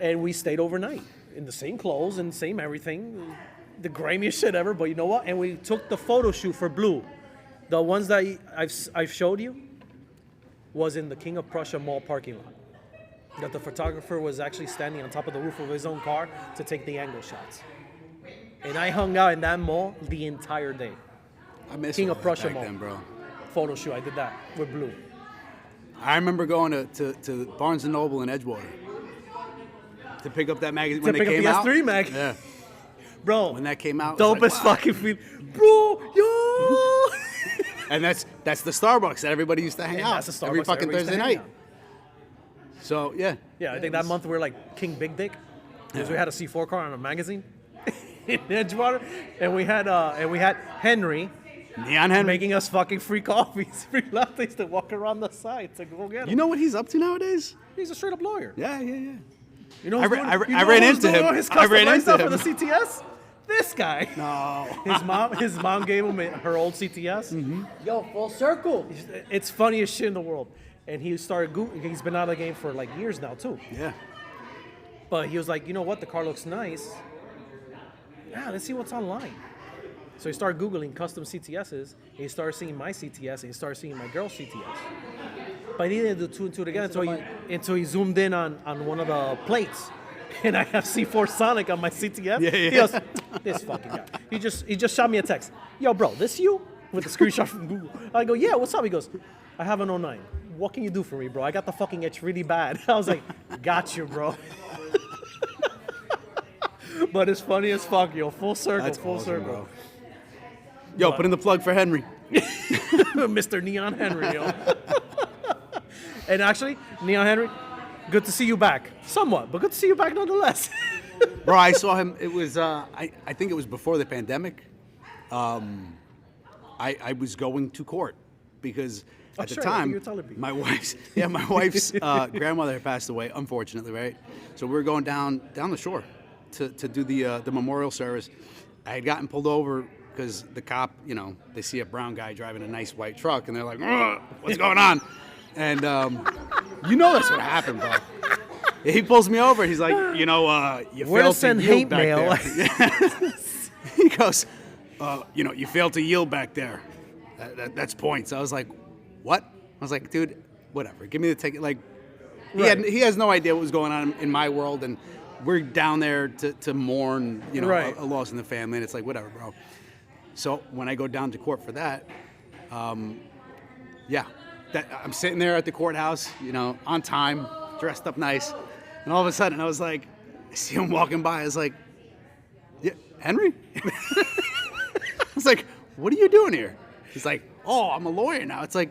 And we stayed overnight in the same clothes and same everything. The grimiest shit ever, but you know what? And we took the photo shoot for Blue. The ones that I've showed you was in the King of Prussia Mall parking lot. That the photographer was actually standing on top of the roof of his own car to take the angle shots. And I hung out in that mall the entire day. I miss King all of that Prussia back Mall. then, bro. Photo shoot, I did that with Blue. I remember going to Barnes & Noble in Edgewater to pick up that magazine when it came out. To pick up the S3 mag. Yeah. Bro. When that came out. it was Dope like, as wow. fucking feel. Bro, yo! And that's the Starbucks that everybody used to hang out. That's the Starbucks every fucking everybody used to Thursday hang night. out. So, yeah. Yeah, I think that month we were like King Big Dick. Because we had a C4 car on a magazine in Edgewater. And we had Henry Neon Henry. making us fucking free coffees, free lattes to walk around the site to go get them. You know what he's up to nowadays? He's a straight up lawyer. Yeah. You know I who's ra- doing- I ra- you I know ran who's into doing him. all his I ran custom into stuff him. for the CTS? This guy. No. His mom gave him her old CTS. Mm-hmm. Yo, full circle. It's funniest shit in the world. And he started he's been out of the game for like years now too. Yeah. But he was like, you know what? The car looks nice. Yeah, let's see what's online. So he started Googling custom CTSs. And he started seeing my CTS. And he started seeing my girl's CTS. But he didn't do 2 and 2 together until he zoomed in on one of the plates. And I have C4 Sonic on my CTS. Yeah. He goes, this fucking guy. He just shot me a text. Yo, bro, this you? With a screenshot from Google. I go, yeah, what's up? He goes, I have an 09. What can you do for me, bro? I got the fucking itch really bad. I was like, got you, bro. But it's funny as fuck, yo. Full circle, That's full awesome, circle. bro. Yo, put in the plug for Henry. Mr. Neon Henry, yo. And actually, Neon Henry, good to see you back. Somewhat, but good to see you back nonetheless. Bro, I saw him. It was, I think it was before the pandemic. I was going to court because at the sure, I think time, you were telling me. my wife's grandmother had passed away, unfortunately, right? So we were going down the shore to do the memorial service. I had gotten pulled over because the cop, they see a brown guy driving a nice white truck, and they're like, "Ugh, what's going on?" And that's what happened, bro. He pulls me over. He's like, you Where to failed to send yield hate back mail. there. He goes, you failed to yield back there. That's points. I was like, what? I was like, dude, whatever. Give me the ticket. Like, he has no idea what was going on in my world, and we're down there to mourn, Right. a loss in the family, and it's like, whatever, bro. So when I go down to court for that, I'm sitting there at the courthouse, on time, dressed up nice, and all of a sudden I was like, I see him walking by. I was like, yeah, Henry? I was like, what are you doing here? He's like, oh, I'm a lawyer now. It's like,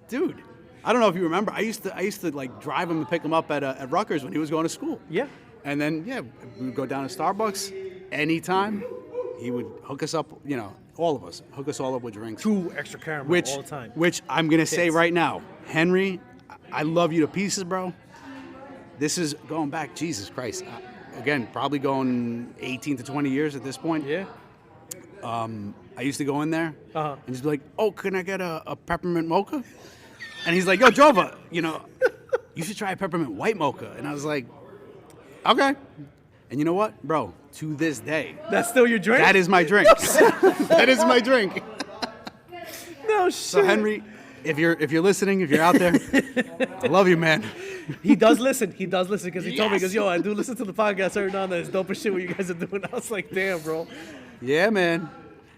dude, I don't know if you remember. I used to like drive him and pick him up at Rutgers when he was going to school. Yeah. And then we would go down to Starbucks anytime. He would hook us up, all of us, hook us all up with drinks. 2 extra caramel all the time. Which I'm gonna say Hits. right now, Henry, I love you to pieces, bro. This is going back, Jesus Christ. Again, probably going 18 to 20 years at this point. Yeah. I used to go in there Uh-huh. and just be like, oh, can I get a peppermint mocha? And he's like, yo, Jova, you should try a peppermint white mocha. And I was like, okay. And you know what, bro? To this day, That's still your drink? that is my drink. That is my drink. No shit. So Henry, if you're listening, if you're out there, I love you, man. He does listen. He does listen because he told me, Yes. because, yo, I do listen to the podcast every now and then. It's dope as shit what you guys are doing. I was like, damn, bro. Yeah, man.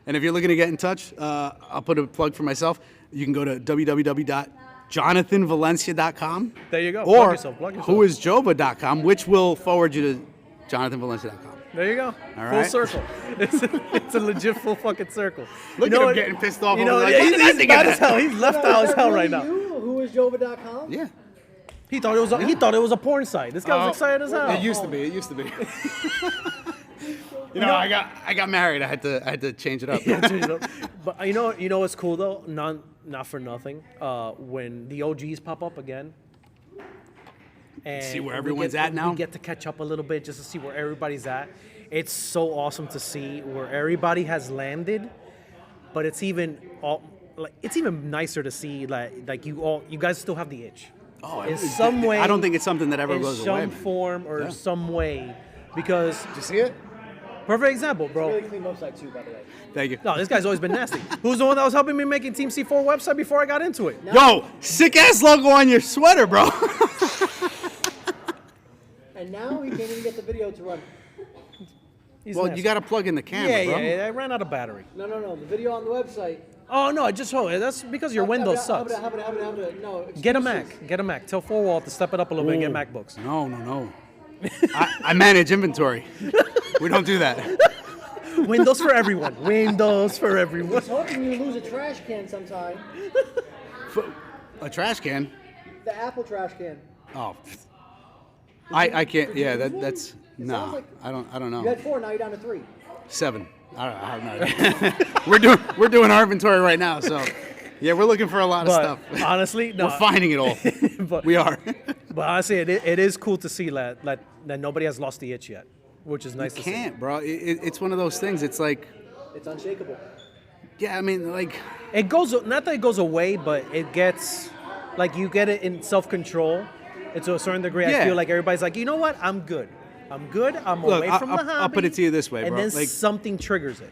And if you're looking to get in touch, I'll put a plug for myself. You can go to www.jonathanvalencia.com. There you go. Or Plug yourself. whoisjova.com, which will forward you to jonathanvalencia.com. There you go. All Full right. circle. It's a legit full fucking circle. Look You know at him what? getting pissed off. You know, over yeah, like, what did I he's think mad of as that? hell. He's left out as hell right now. Whoisjova.com? Yeah. He thought it was a porn site. This guy was excited as hell. It used to be. It used to be. I got married. I had to change it up. But you know what's cool though? Not for nothing. When the OGs pop up again, and See where we everyone's get- at now? We get to catch up a little bit just to see where everybody's at. It's so awesome to see where everybody has landed, but it's even nicer to see like you guys still have the itch. Oh, in some way. I don't think it's something that ever in goes some away. form or Yeah. some way, because Did you see it? perfect example, bro. Really clean website too, by the way. Thank you. No, this guy's always been nasty. Who's the one that was helping me making Team C4 website before I got into it? Yo, sick ass logo on your sweater, bro. And now he can't even get the video to run. He's Well, nasty. you got to plug in the camera, Yeah, bro. yeah, I ran out of battery. No. The video on the website. Oh no, I just that's because your Windows sucks. No, Get a excuses. Mac. Get a Mac. Tell 4Wall to step it up a little bit and get MacBooks. No. I manage inventory. We don't do that. Windows for everyone. Windows for everyone. He's hoping you lose a trash can sometime. A trash can. The Apple trash can. Oh, I can't. Did you Yeah, lose one? that's It no. sounds like- I don't You know. had 4, now you're down to 3. 7. I have no idea. we're doing our inventory right now, so yeah, we're looking for a lot of But stuff. honestly, no. We're finding it all. But, We are. but honestly, it is cool to see that nobody has lost the itch yet, which is nice to see. Can't, bro. It's one of those things. It's like, It's unshakable. yeah, I mean, like, It goes not that it goes away, but it gets like you get it in self-control. And to a certain degree, I Yeah. feel like everybody's like, you know what? I'm good. I'm Look, away from the hobby. I'll put it to you this way, and bro. then Like, something triggers it.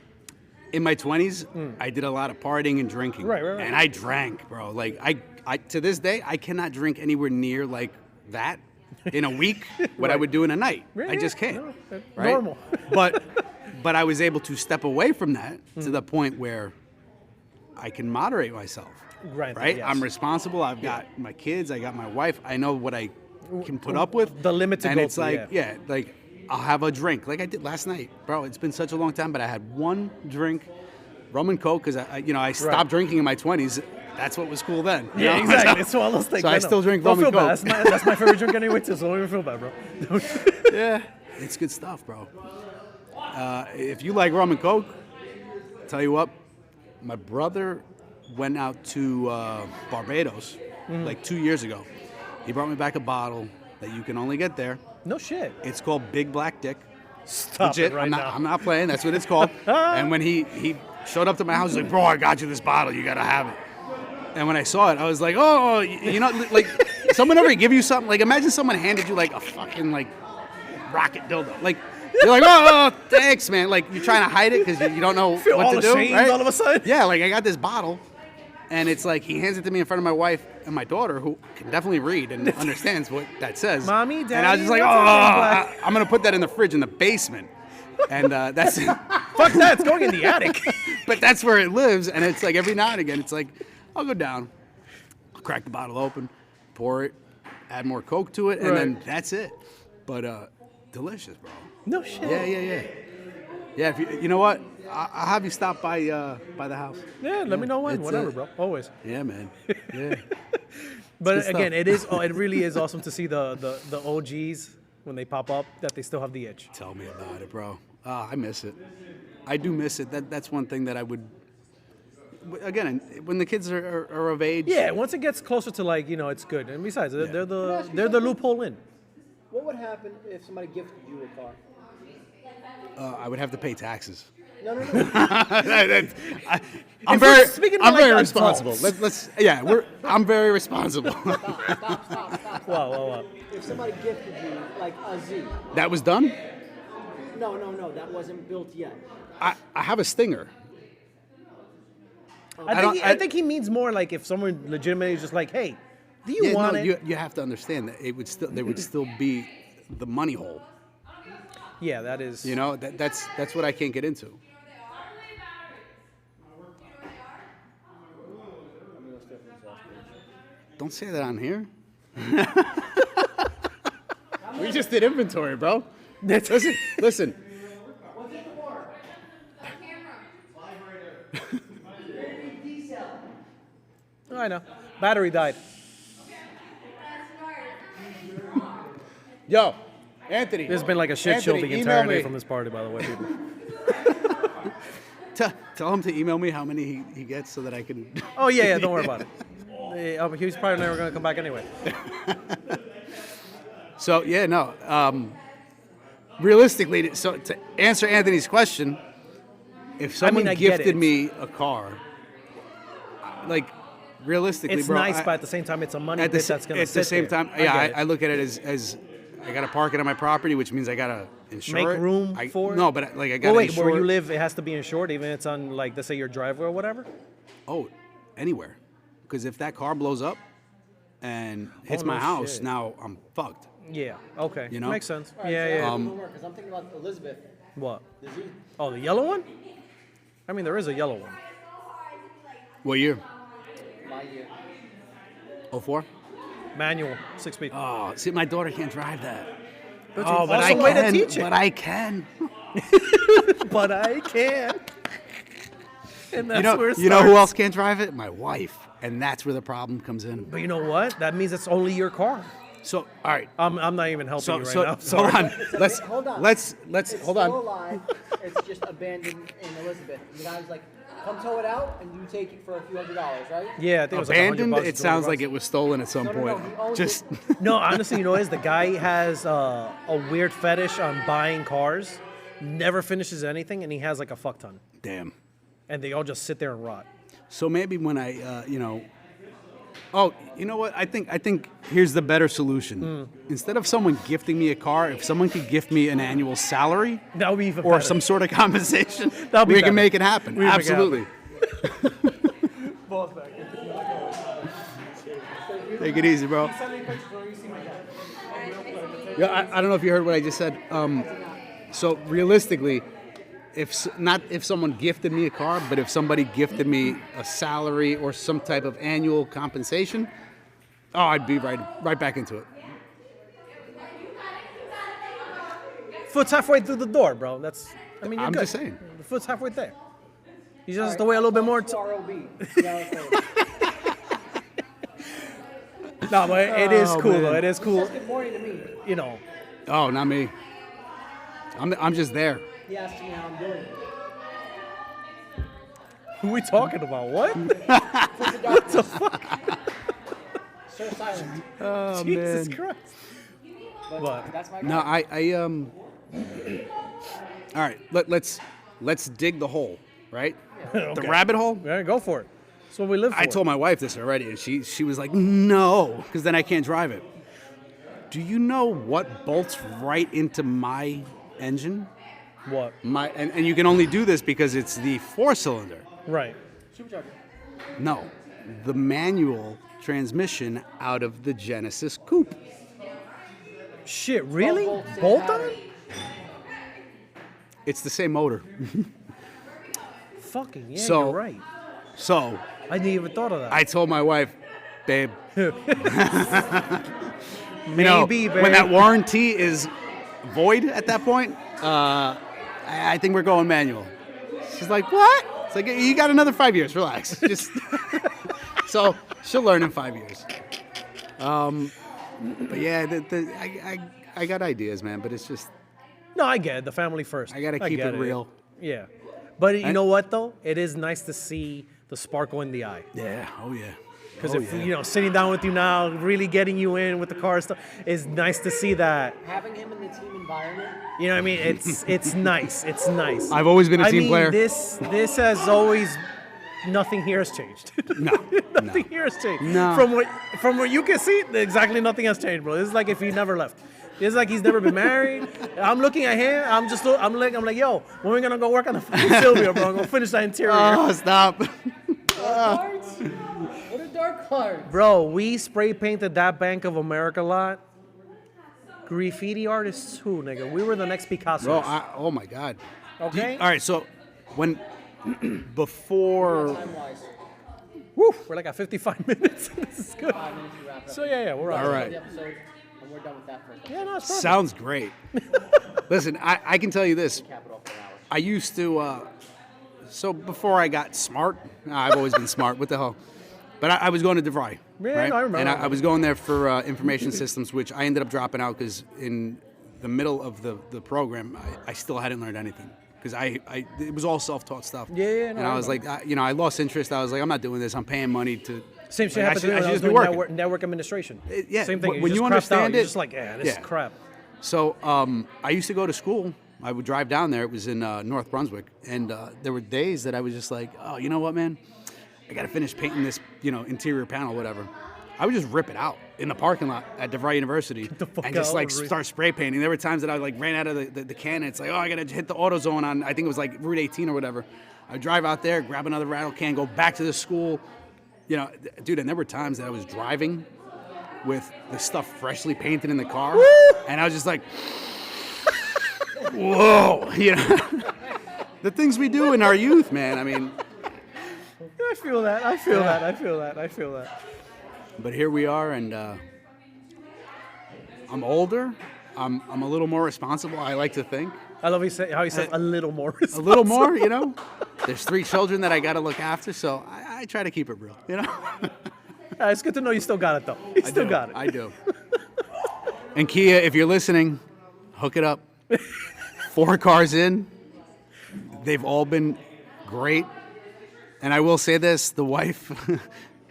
in my 20s, I did a lot of partying and drinking. Right. And I drank, bro. Like, I to this day, I cannot drink anywhere near like that in a week what I would do in a night. Yeah, I just yeah. can't. No, that's right? normal. but I was able to step away from that to the point where I can moderate myself. Right, Right? yes. I'm responsible. I've got my kids. I got my wife. I know what I can put up with. The limit to and go it's to, like, yeah. like I'll have a drink like I did last night, bro. It's been such a long time, but I had one drink, rum and coke, because I stopped drinking in my 20s. That's what was cool then. you Yeah, know? exactly. It's one of those things. So I know. still drink Don't rum and feel bad. coke. That's my favorite drink anyway too. So don't even feel bad, bro. Yeah, it's good stuff, bro. If you like rum and coke, tell you what, my brother went out to Barbados like 2 years ago. He brought me back a bottle that you can only get there. No shit. It's called Big Black Dick. Stop Legit. it right now. I'm not playing. That's what it's called. And when he showed up to my house, he's like, bro, I got you this bottle. You got to have it. And when I saw it, I was like, oh, you know, like, someone ever give you something? Like, imagine someone handed you, like, a fucking, like, rocket dildo. Like, you're like, oh, thanks, man. Like, you're trying to hide it because you don't know Feel what all to do. ashamed Right? all of a sudden. Yeah, like, I got this bottle. And it's like, he hands it to me in front of my wife and my daughter, who can definitely read and understands what that says. Mommy, And I was Daddy, just like, oh, what's up, I'm going to put that in the fridge in the basement. And that's it. Fuck that. It's going in the attic. But that's where it lives. And it's like, every now and again, it's like, I'll go down, I'll crack the bottle open, pour it, add more Coke to it, and then Right. that's it. But delicious, bro. No shit. Yeah. Yeah, if you know what? I'll have you stop by the house. Yeah, let me know when. It's, Whatever, bro. Always. Yeah, man. Yeah. But good again, stuff. it really is awesome to see the OGs when they pop up that they still have the itch. Tell me about it, bro. I miss it. I do miss it. That's one thing that I would. Again, when the kids are of age. Yeah, once it gets closer to like, it's good. And besides, they're the loophole in. What would happen if somebody gifted you a car? I would have to pay taxes. No. I'm If we're very, speaking I'm about, like, very responsible. adults. I'm very responsible. Stop. Wow. If somebody gifted you like a Z, That was done. no, that wasn't built yet. I have a Stinger. I think he means more like if someone legitimately is just like, hey, do you want it? You have to understand that there would still be the money hole. Yeah, that is. You know, that's what I can't get into. Don't say that on here. We just did inventory, bro. Listen. Oh, I know. Battery died. Yo, Anthony. There's been like a shit show Anthony, the entire email day me. from this party, by the way, people. Tell him to email me how many he gets so that I can. Oh, yeah, don't worry about it. He's probably never going to come back anyway. So yeah, no. Realistically, so to answer Anthony's question, if someone I get gifted it. me a car, like realistically, It's bro, nice, I- but at the same time, it's a money at bit the, that's going to at sit the same there. time, yeah, get it. I look at it as I gotta park it on my property, which means I gotta insure Make it. room for it? No, but like I gotta Well, wait, insure where you it. live, it has to be insured, even if it's on, like, let's say your driveway or whatever? Oh, anywhere, because if that car blows up and hits Oh, my no house, shit. now I'm fucked. Yeah, okay. You know? Makes sense. All right, Yeah, so yeah. Because I'm thinking about Elizabeth. What? The Z. Oh, the yellow one? I mean, there is a yellow one. What year? My year. 04? Manual, 6 speed. Oh, see, my daughter can't drive that. That's Oh, an but I awesome way to can. teach it. But I can. But I can. And that's where it You know who starts. else can't drive it? My wife, and that's where the problem comes in. But you know what? That means it's only your car. So, all right. I'm not even helping So, you right so now. hold Sorry. on. Let's Hold on. let's It's hold still on. alive. It's just abandoned in Elizabeth. The guy's like, come tow it out, and you take it for a few $100, right? Yeah, I think it was like Abandoned. $100, It sounds like $200. it was stolen at some No, point. he owns Just No, honestly, you know what it is? The guy has a weird fetish on buying cars, never finishes anything, and he has like a fuck ton. damn. And they all just sit there and rot. So maybe when I, oh, you know what? I think here's the better solution. Instead of someone gifting me a car, if someone could gift me an annual salary That would be even or better. some sort of compensation, That'll be we better. can make it happen. We can make it Absolutely. Take it easy, bro. Yeah, I don't know if you heard what I just said. So realistically, if someone gifted me a car, but if somebody gifted me a salary or some type of annual compensation, oh, I'd be right back into it. Foot's halfway through the door, bro. I mean, you're I'm good. just saying. The foot's halfway there. You just have to wait a little bit more. ROB. Yeah, No, but it is Oh, cool, man. though. It is cool. Good morning to me. You know, Oh, not me. I'm just there. He asked me how I'm doing. who we talking about? What? What the fuck? So silent. Oh Jesus man. Christ. But What? that's my No, guy. All right, let's dig the hole, right? The Okay. rabbit hole. Yeah, go for it. That's what we live for. I told my wife this already, and she was like, no, because then I can't drive it. Do you know what bolts right into my engine? What? And you can only do this because it's the 4-cylinder. Right. Supercharger. No, the manual transmission out of the Genesis Coupe. Shit, really? Bolt same Bolt on? pattern. It's the same motor. Fucking yeah, So- you're right. So I didn't even thought of that. I told my wife, babe, Maybe, when that warranty is void at that point, I think we're going manual. She's like, what? It's like, you got another 5 years. Relax. Just so she'll learn in 5 years. But yeah, I got ideas, man. But it's just No, I get it. The family first. I gotta keep get it real. Yeah. But you know what, though? It is nice to see the sparkle in the eye. yeah, oh yeah. Because sitting down with you now, really getting you in with the car stuff, is nice to see that. Having him in the team environment. You know what I mean? It's nice. It's nice. I've always been a team player. This has always. Nothing here has changed. No, nothing here has changed. No. From what you can see, exactly nothing has changed, bro. This is like if he never left. It's like he's never been married. I'm looking at him. I'm like, yo, when are we gonna go work on the fucking Silvio, bro? I'm gonna finish that interior. Oh, stop. What are dark cards? Bro, we spray painted that Bank of America lot. Graffiti artists who, nigga? We were the next Picasso. Bro, oh my God. Okay. All right, so when before. Time-wise, Woo, we're like at 55 minutes. This is good. 5 minutes to wrap it up. So yeah, we're All right. The episode, and we're done with that first. Yeah, no, it's perfect. Sounds great. Listen, I can tell you this. Cap it off for hours. I used to, so before I got smart, I've always been smart. What the hell? But I was going to DeVry. Yeah, right? no, I remember. And I was going there for information systems, which I ended up dropping out because in the middle of the program, I still hadn't learned anything. Because it was all self-taught stuff. Yeah, no, and I was like, I lost interest. I was like, I'm not doing this. I'm paying money to. Same shit like, happened to me when I was just be doing working. network administration. Yeah, Same thing. when you just crapped understand out. it, You're just like, this is crap. So I used to go to school. I would drive down there. It was in North Brunswick, and there were days that I was just like, oh, you know what, man? I got to finish painting this, interior panel, whatever. I would just rip it out in the parking lot at DeVry University and just start spray painting. There were times that I ran out of the can and it's like, oh, I got to hit the AutoZone on, I think it was like Route 18 or whatever. I drive out there, grab another rattle can, go back to the school. Dude, and there were times that I was driving with the stuff freshly painted in the car. And I was just like, whoa, the things we do in our youth, man. I mean, I feel that. But here we are, and I'm older. I'm a little more responsible, I like to think. I love how he says a little more. A little more, There's 3 children that I got to look after, so I try to keep it real, It's good to know you still got it, though. You still got it. I do. And Kia, if you're listening, hook it up. 4 cars in. They've all been great. And I will say this, the wife...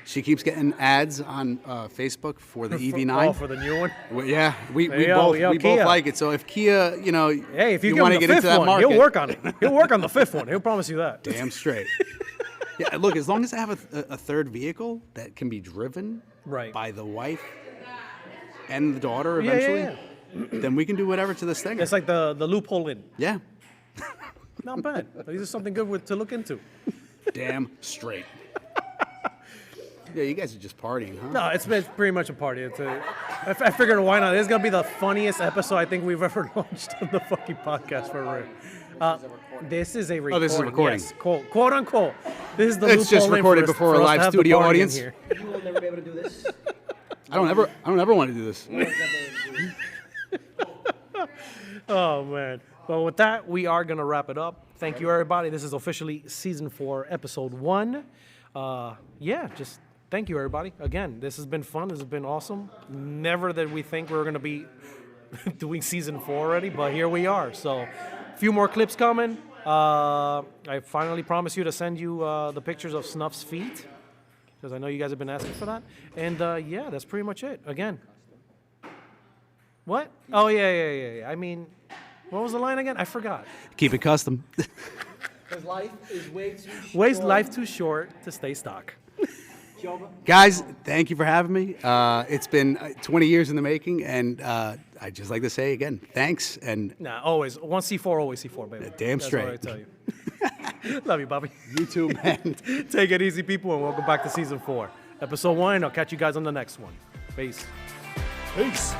She keeps getting ads on Facebook for the EV9. Oh, for the new one? Well, yeah, we Yo, both Kia. like it. So if Kia, Hey, if you want to give get him into the 5th that one, market, he'll work on it. He'll work on the 5th one. He'll promise you that. Damn straight. Yeah, look, as long as I have a third vehicle that can be driven by the wife and the daughter eventually, then we can do whatever to this thing. It's like the loophole in. Yeah. Not bad. These are something good to look into. Damn straight. Yeah, you guys are just partying, huh? No, it's pretty much a party. I figured why not? This is gonna be the funniest episode I think we've ever launched on the fucking podcast for real. This is a recording. Oh, this is a recording. Yes, quote unquote. This is the It's just loophole in recorded for us- before for a us live to have the studio party in audience. here. You will never be able to do this. I don't ever want to do this. Oh man. Well, with that, we are gonna wrap it up. Thank you, everybody. This is officially season 4, episode 1. Just thank you, everybody. Again, this has been fun. This has been awesome. Never did we think we were gonna be doing season 4 already, but here we are. So, a few more clips coming. I finally promised you to send you the pictures of Snuff's feet, because I know you guys have been asking for that. And that's pretty much it. Again. What? Oh, yeah. I mean, what was the line again? I forgot. Keep it custom. Because life is way too short. Waste life too short to stay stock. Jova. Guys, thank you for having me. It's been 20 years in the making, and I'd just like to say again, thanks. And Nah, always. Once C4, always C4, baby. Damn That's straight. what I tell you. Love you, Bobby. you too, man. Take it easy, people, and welcome back to season 4. Episode 1, I'll catch you guys on the next one. Peace. Peace.